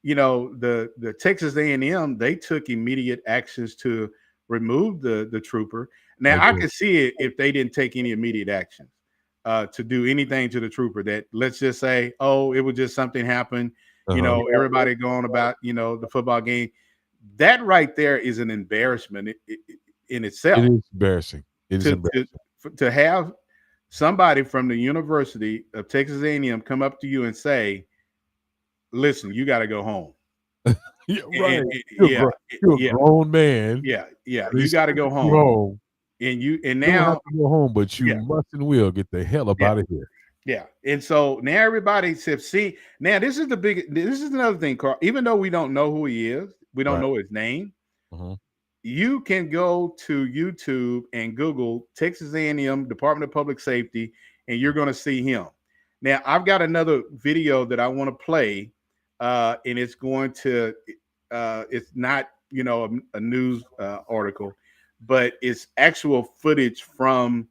the Texas A&M, they took immediate actions to remove the trooper. Now I could see it if they didn't take any immediate actions to do anything to the trooper. That, let's just say, it was just something happened. Everybody going about the football game. That right there is an embarrassment in itself. It is embarrassing. To have somebody from the University of Texas A&M come up to you and say, "Listen, you got to go home." Right. You're a grown man. Yeah. You got to go home. And now you don't have to go home, but you must and will get the hell up out of here. Yeah. And so now everybody says, see, now this is another thing, Carl. Even though we don't know who he is, we don't know his name. You can go to YouTube and Google Texas A&M Department of Public Safety, and you're going to see him. Now, I've got another video that I want to play, and it's going to it's not a news article, but it's actual footage from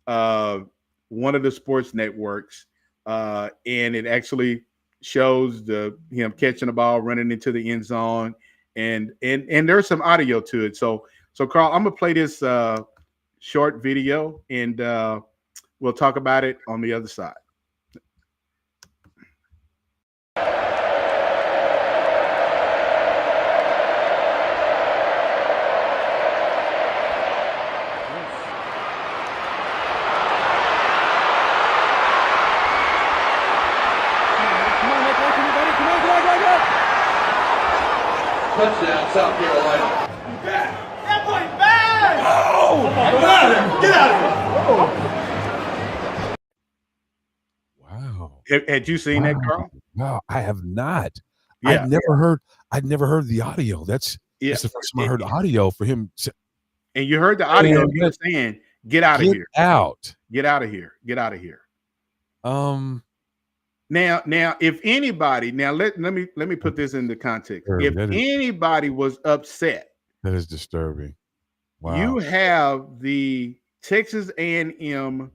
one of the sports networks, and it actually shows him catching the ball, running into the end zone, and there's some audio to it. So Carl, I'm gonna play this short video, and we'll talk about it on the other side. Touchdown, South Carolina. That boy bad! Oh! Get out of here! Wow. Had you seen that, Carl? No, I have not. Yeah. I'd never heard the audio. That's the first time I heard audio for him. And you heard the audio of him saying, "Get out of here! Get out of here! Get out of here!" Now, if anybody, let me put this into context. If anybody was upset, that is disturbing. Wow. You have the Texas A&M.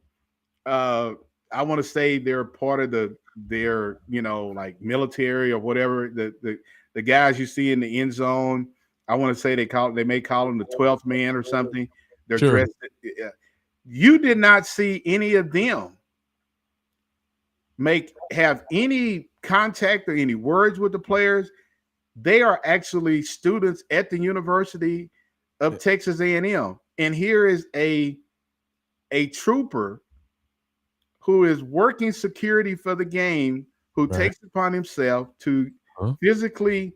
I want to say they're part of their like military or whatever. The guys you see in the end zone. I want to say they may call them the 12th man or something. They're dressed. You did not see any of them have any contact or any words with the players. They are actually students at the University of Texas A&M. And here is a trooper who is working security for the game, who takes upon himself to physically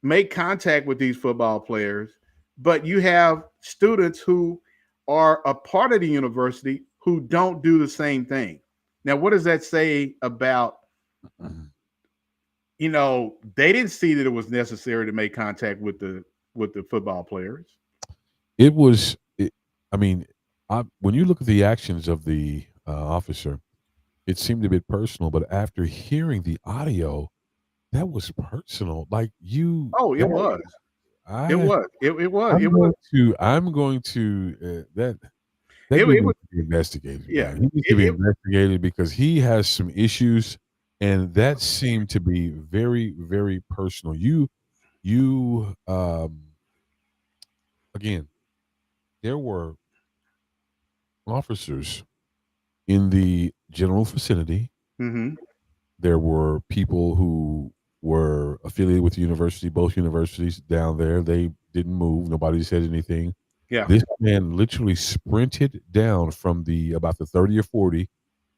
make contact with these football players. But you have students who are a part of the university who don't do the same thing. Now, what does that say about, they didn't see that it was necessary to make contact with the football players. When you look at the actions of the officer, it seemed a bit personal, but after hearing the audio, that was personal. Like you. Oh, it was. It was. I'm going to That needs to be investigated. Yeah, he needs to be investigated because he has some issues, and that seemed to be very, very personal. Again, there were officers in the general vicinity. Mm-hmm. There were people who were affiliated with the university. Both universities down there, they didn't move. Nobody said anything. Yeah. This man literally sprinted down from about the 30 or 40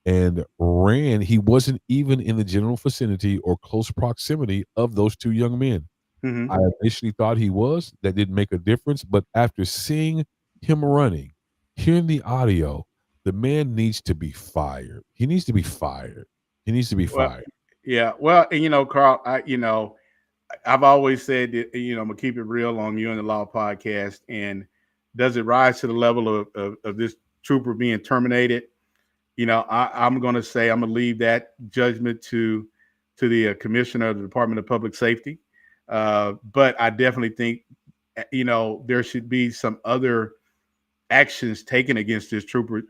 and ran. He wasn't even in the general vicinity or close proximity of those two young men. Mm-hmm. I initially thought he was. That didn't make a difference. But after seeing him running, hearing the audio, the man needs to be fired. He needs to be fired. He needs to be fired. Yeah. Well, and Carl, I've always said that, I'm gonna keep it real on You and the Law podcast. And does it rise to the level of this trooper being terminated? I'm gonna say I'm gonna leave that judgment to the commissioner of the Department of Public Safety. But I definitely think, there should be some other actions taken against this trooper,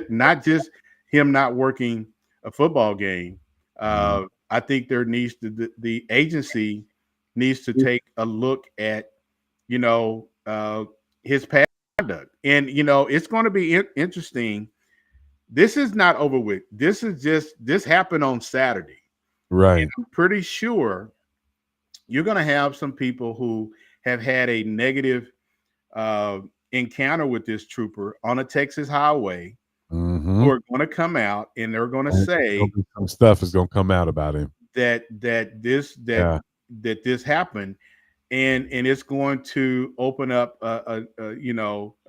not just him not working a football game. I think there needs to the agency needs to take a look at his past conduct, and it's going to be interesting. This is not over with. This happened on Saturday, right? And I'm pretty sure you're going to have some people who have had a negative encounter with this trooper on a Texas highway, who are going to come out and they're going to say some stuff is going to come out about him that this happened, and it's going to open up a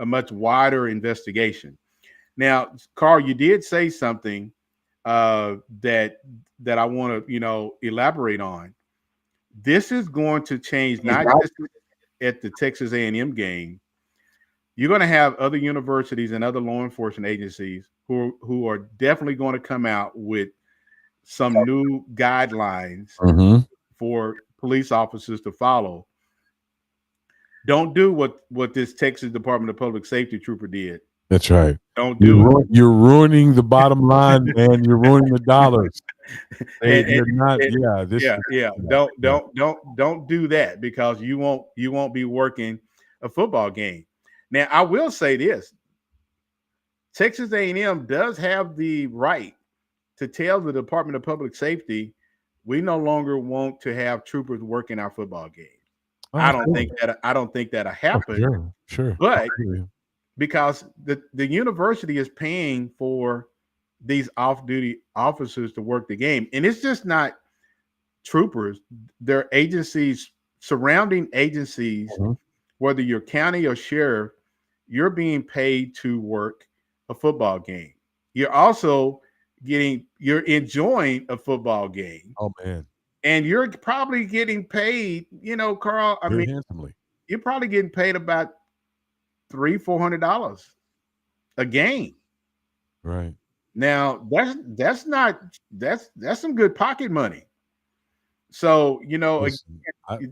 much wider investigation. Now, Carl, you did say something that I want to elaborate on. This is going to change not just at the Texas A&M game. You're going to have other universities and other law enforcement agencies who are definitely going to come out with some new guidelines for police officers to follow. Don't do what this Texas Department of Public Safety trooper did. That's right. Don't do it. You're ruining the bottom line, man. You're ruining the dollars. You're not. Don't do that, because you won't be working a football game. Now, I will say this: Texas A&M does have the right to tell the Department of Public Safety, we no longer want to have troopers working our football games. I don't think that'll happen. Sure. But because the university is paying for these off-duty officers to work the game, and it's just not troopers. They're agencies, surrounding agencies, whether you're county or sheriff, you're being paid to work a football game. You're also you're enjoying a football game. Oh man. And you're probably getting paid, Carl, handsomely. You're probably getting paid about $300-400 a game. Right. Now that's some good pocket money. So, Listen,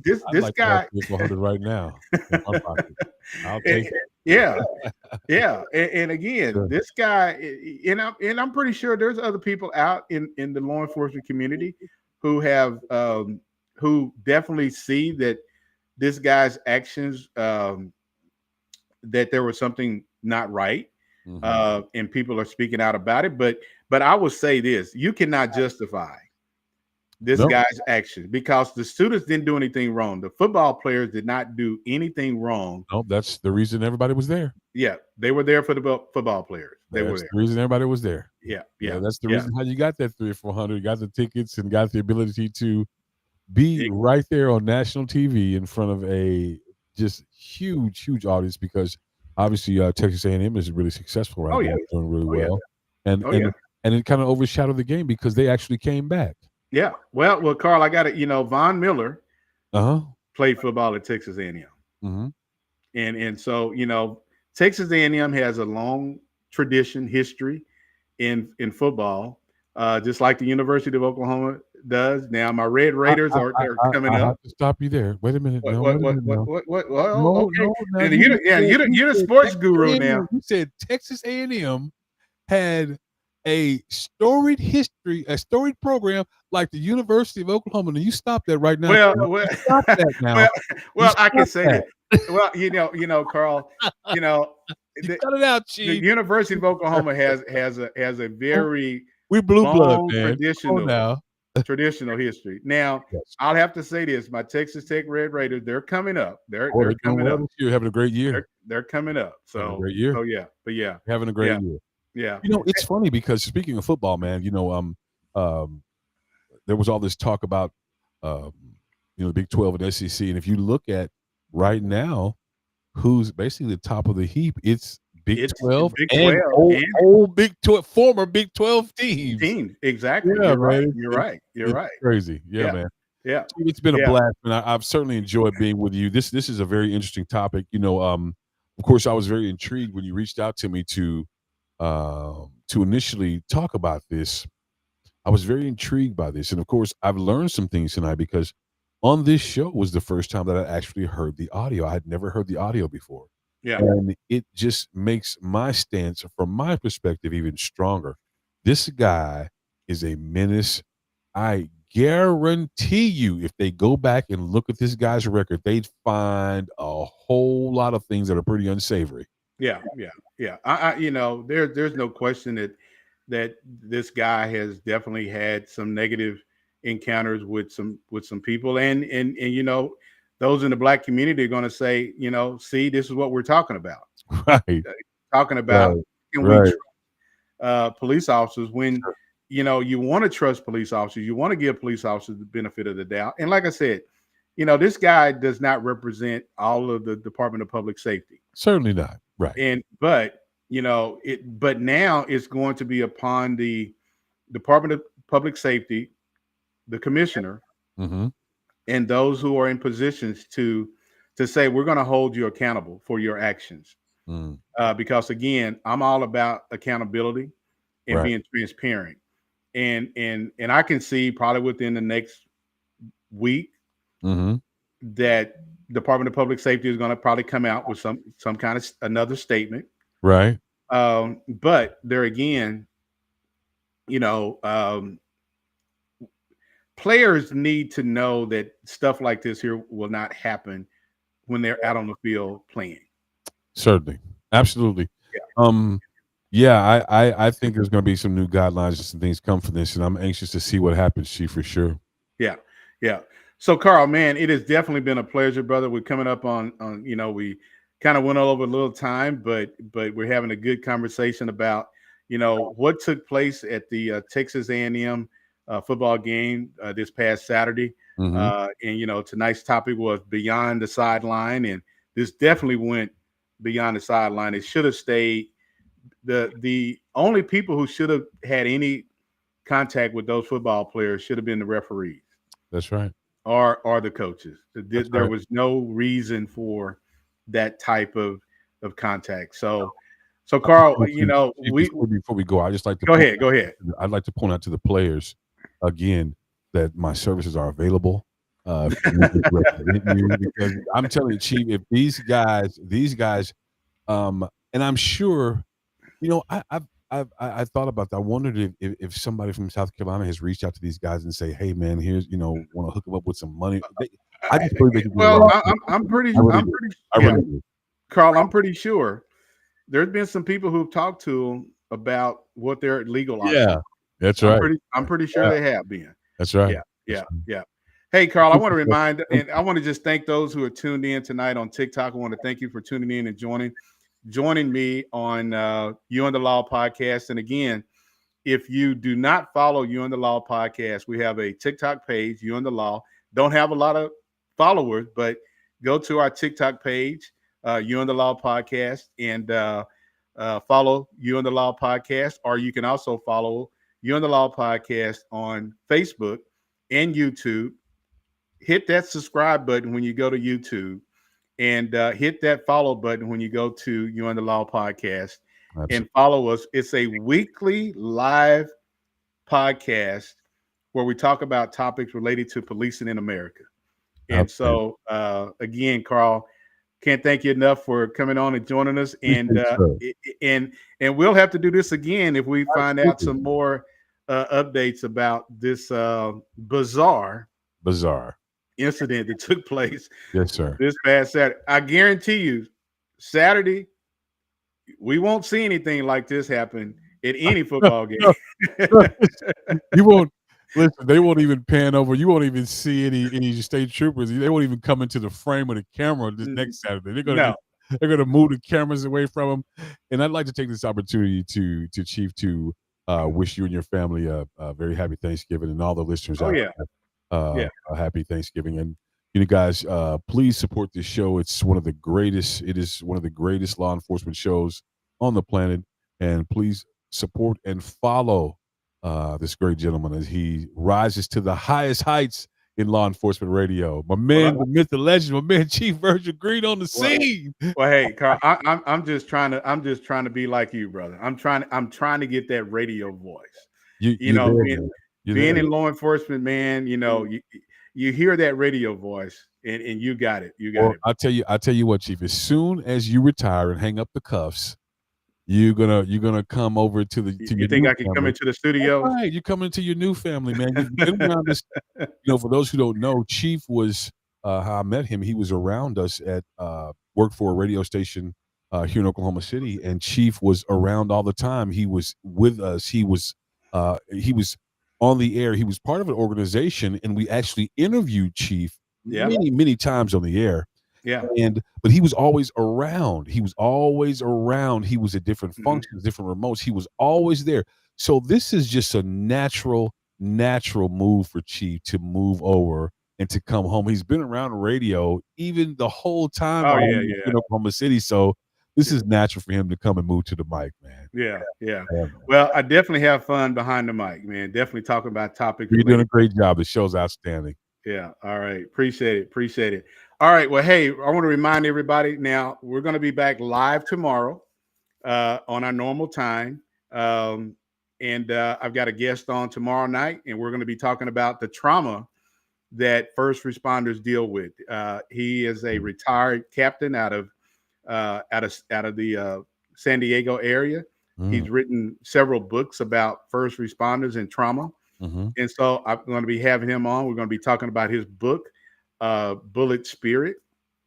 this like guy $400 right now in my pocket. I'll take it. Yeah. And again, this guy, and I'm pretty sure there's other people out in the law enforcement community who have who definitely see that this guy's actions, that there was something not right, and people are speaking out about it. But I will say this: you cannot justify this guy's actions, because the students didn't do anything wrong. The football players did not do anything wrong. No, that's the reason everybody was there. Yeah, they were there for the football players. That's the reason everybody was there. Yeah. That's the reason how you got that $300 or $400. You got the tickets and got the ability to be right there on national TV in front of a just huge audience, because obviously Texas A&M is really successful right now, doing really well, and it kind of overshadowed the game because they actually came back. Yeah. Well, Carl, I got it. Von Miller played football at Texas A&M. And so, Texas A&M has a long tradition, history in football, just like the University of Oklahoma does. Now, my Red Raiders are coming up. I have to stop you there. Wait a minute. What? Well, okay. You're the sports guru now. You said Texas A&M had a storied history, a storied program like the University of Oklahoma. And you stop that right now. Stop that now. Well, I can say that. Well, Carl, cut it out, Chief. The University of Oklahoma has a very we blue blood, man. traditional. Now. Traditional history. Now, Yes. I'll have to say this: my Texas Tech Red Raiders, they're coming up. They're doing coming well up. this year, having a great year. They're coming up. Having a So, great year. yeah, but yeah, Having a great year. yeah. You know, it's funny because speaking of football, man, there was all this talk about, the Big 12 and SEC, and if you look at right now, who's basically the top of the heap, it's Big 12 Big and 12 old Big 12, former Big 12 teams. team. Exactly. Yeah, You're right. man. You're right. You're It's right. crazy. Yeah, man. Yeah. It's been a Yeah. blast, and I've certainly enjoyed being with you. This is a very interesting topic. Of course, I was very intrigued when you reached out to me to initially talk about this. I was very intrigued by this, and of course, I've learned some things tonight because on this show was the first time that I actually heard the audio. I had never heard the audio before. Yeah. And it just makes my stance, from my perspective, even stronger. This guy is a menace. I guarantee you, if they go back and look at this guy's record, they'd find a whole lot of things that are pretty unsavory. Yeah. There's no question that this guy has definitely had some negative encounters with some people, and those in the black community are going to say, see, this is what we're talking about. Right. Talking about can we trust police officers when Sure. You want to trust police officers, you want to give police officers the benefit of the doubt. And like I said, this guy does not represent all of the Department of Public Safety. Certainly not. Right. But now it's going to be upon the Department of Public Safety, the commissioner, Mm-hmm. and those who are in positions to say we're going to hold you accountable for your actions. Mm. Because again, I'm all about accountability and Right. being transparent. And I can see probably within the next week Mm-hmm. that Department of Public Safety is going to probably come out with some kind of another statement. Right. But there again, players need to know that stuff like this here will not happen when they're out on the field playing. Certainly. Absolutely. I think there's going to be some new guidelines and some things come from this, and I'm anxious to see what happens, Chief, for sure. Yeah. So, Carl, man, it has definitely been a pleasure, brother. We're coming up on we kind of went all over a little time, but we're having a good conversation about, what took place at the Texas A&M football game this past Saturday. Mm-hmm. And, tonight's topic was beyond the sideline, and this definitely went beyond the sideline. It should have stayed. The only people who should have had any contact with those football players should have been the referees. That's right. Or the coaches. There was no reason for that type of contact. So Carl, before we go, I just like to go ahead. I'd like to point out to the players again that my services are available. Because I'm telling you, Chief, if these guys, and I'm sure, I thought about that. I wondered if somebody from South Carolina has reached out to these guys and say, "Hey, man, here's want to hook them up with some money." I just believe they can. Well, I'm pretty. Carl, I'm pretty sure there's been some people who've talked to them about what their legal options. Yeah, that's right. I'm pretty sure they have been. That's right. Yeah. Hey, Carl, I want to remind, and I want to just thank those who are tuned in tonight on TikTok. I want to thank you for tuning in and joining me on You and the Law podcast. And again, if you do not follow You and the Law podcast, we have a TikTok page, You and the Law. Don't have a lot of followers, but go to our TikTok page, You and the Law podcast, and follow You and the Law podcast. Or you can also follow You and the Law podcast on Facebook and YouTube. Hit that subscribe button when you go to YouTube, and hit that follow button when you go to You and the Law podcast. Absolutely. And follow us. It's a weekly live podcast where we talk about topics related to policing in America. And so, again, Carl, can't thank you enough for coming on and joining us. And and we'll have to do this again if we find out some more updates about this bizarre incident that took place. Yes, sir. This past Saturday. I guarantee you, Saturday, we won't see anything like this happen at any football game. You won't. Listen, they won't even pan over. You won't even see any state troopers. They won't even come into the frame of the camera this next Saturday. They're gonna move the cameras away from them. And I'd like to take this opportunity to Chief to wish you and your family a very happy Thanksgiving, and all the listeners Oh out yeah, there yeah. a happy Thanksgiving. And you guys, please support this show. It's one of the greatest. It is one of the greatest law enforcement shows on the planet. And please support and follow this great gentleman as he rises to the highest heights in law enforcement radio. My man, the myth, the legend, my man, Chief Virgil Green on the scene. Well, hey, Carl, I'm just trying to be like you, brother. I'm trying to get that radio voice. Being in law enforcement, man, you hear that radio voice, and you got it. You got it. I tell you what, Chief. As soon as you retire and hang up the cuffs, you're gonna come over to the. You think I can come into the studio? Right, you come into your new family, man. You've been around this. For those who don't know, Chief was how I met him. He was around us at worked for a radio station here in Oklahoma City, and Chief was around all the time. He was with us. He was on the air. He was part of an organization, and we actually interviewed Chief many times on the air. Yeah. But he was always around. He was at different functions, different remotes. He was always there. So this is just a natural move for Chief to move over and to come home. He's been around radio even the whole time in Oklahoma City. So this is natural for him to come and move to the mic, man. Yeah. Well, I definitely have fun behind the mic, man. Definitely talking about topics. You're doing a great job. The show's outstanding. Yeah. All right. Appreciate it. All right. Well, hey, I want to remind everybody now we're going to be back live tomorrow on our normal time. And I've got a guest on tomorrow night, and we're going to be talking about the trauma that first responders deal with. He is a retired captain out of the San Diego area. He's written several books about first responders and trauma. And so I'm going to be having him on. We're going to be talking about his book, Bullet Spirit.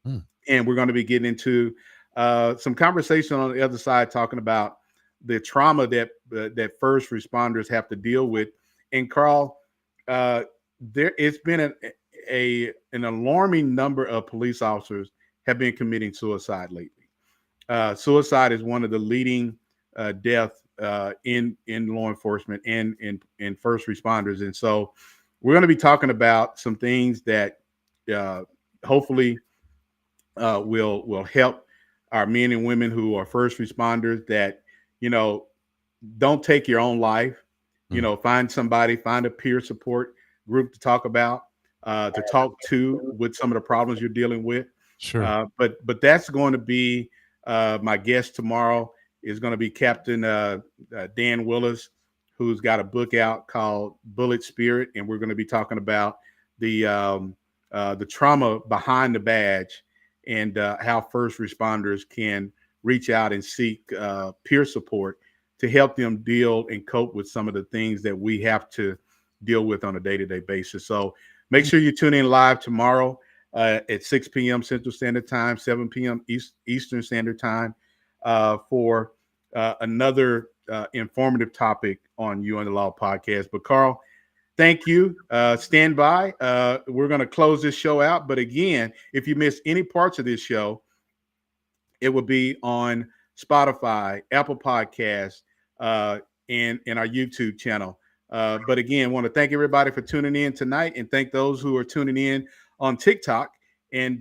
And we're going to be getting into some conversation on the other side, talking about the trauma that first responders have to deal with. And Carl, it's been an alarming number of police officers have been committing suicide lately. Suicide is one of the leading deaths in law enforcement and in first responders. And so we're going to be talking about some things that hopefully will help our men and women who are first responders that, don't take your own life, find a peer support group to talk about, to talk to with some of the problems you're dealing with. Sure. But that's going to be my guest tomorrow is going to be Captain Dan Willis, who's got a book out called Bullet Spirit. And we're going to be talking about the trauma behind the badge and how first responders can reach out and seek peer support to help them deal and cope with some of the things that we have to deal with on a day-to-day basis. So make sure you tune in live tomorrow at 6 p.m. Central Standard Time, 7 p.m. Eastern Standard Time for another informative topic on You and the Law podcast. But Carl, thank you. Stand by. We're going to close this show out. But again, if you missed any parts of this show, it will be on Spotify, Apple Podcasts, and our YouTube channel. But again, want to thank everybody for tuning in tonight, and thank those who are tuning in on TikTok. And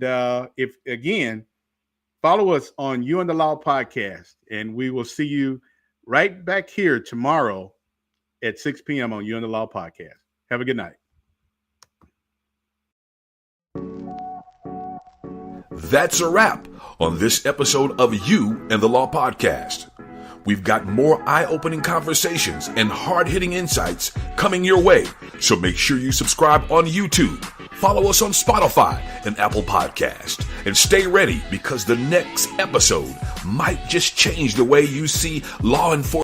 follow us on You and the Law podcast, and we will see you right back here tomorrow at 6 p.m. on You and the Law podcast. Have a good night. That's a wrap on this episode of You and the Law podcast. We've got more eye-opening conversations and hard-hitting insights coming your way, so make sure you subscribe on YouTube, follow us on Spotify and Apple Podcast, and stay ready because the next episode might just change the way you see law enforcement.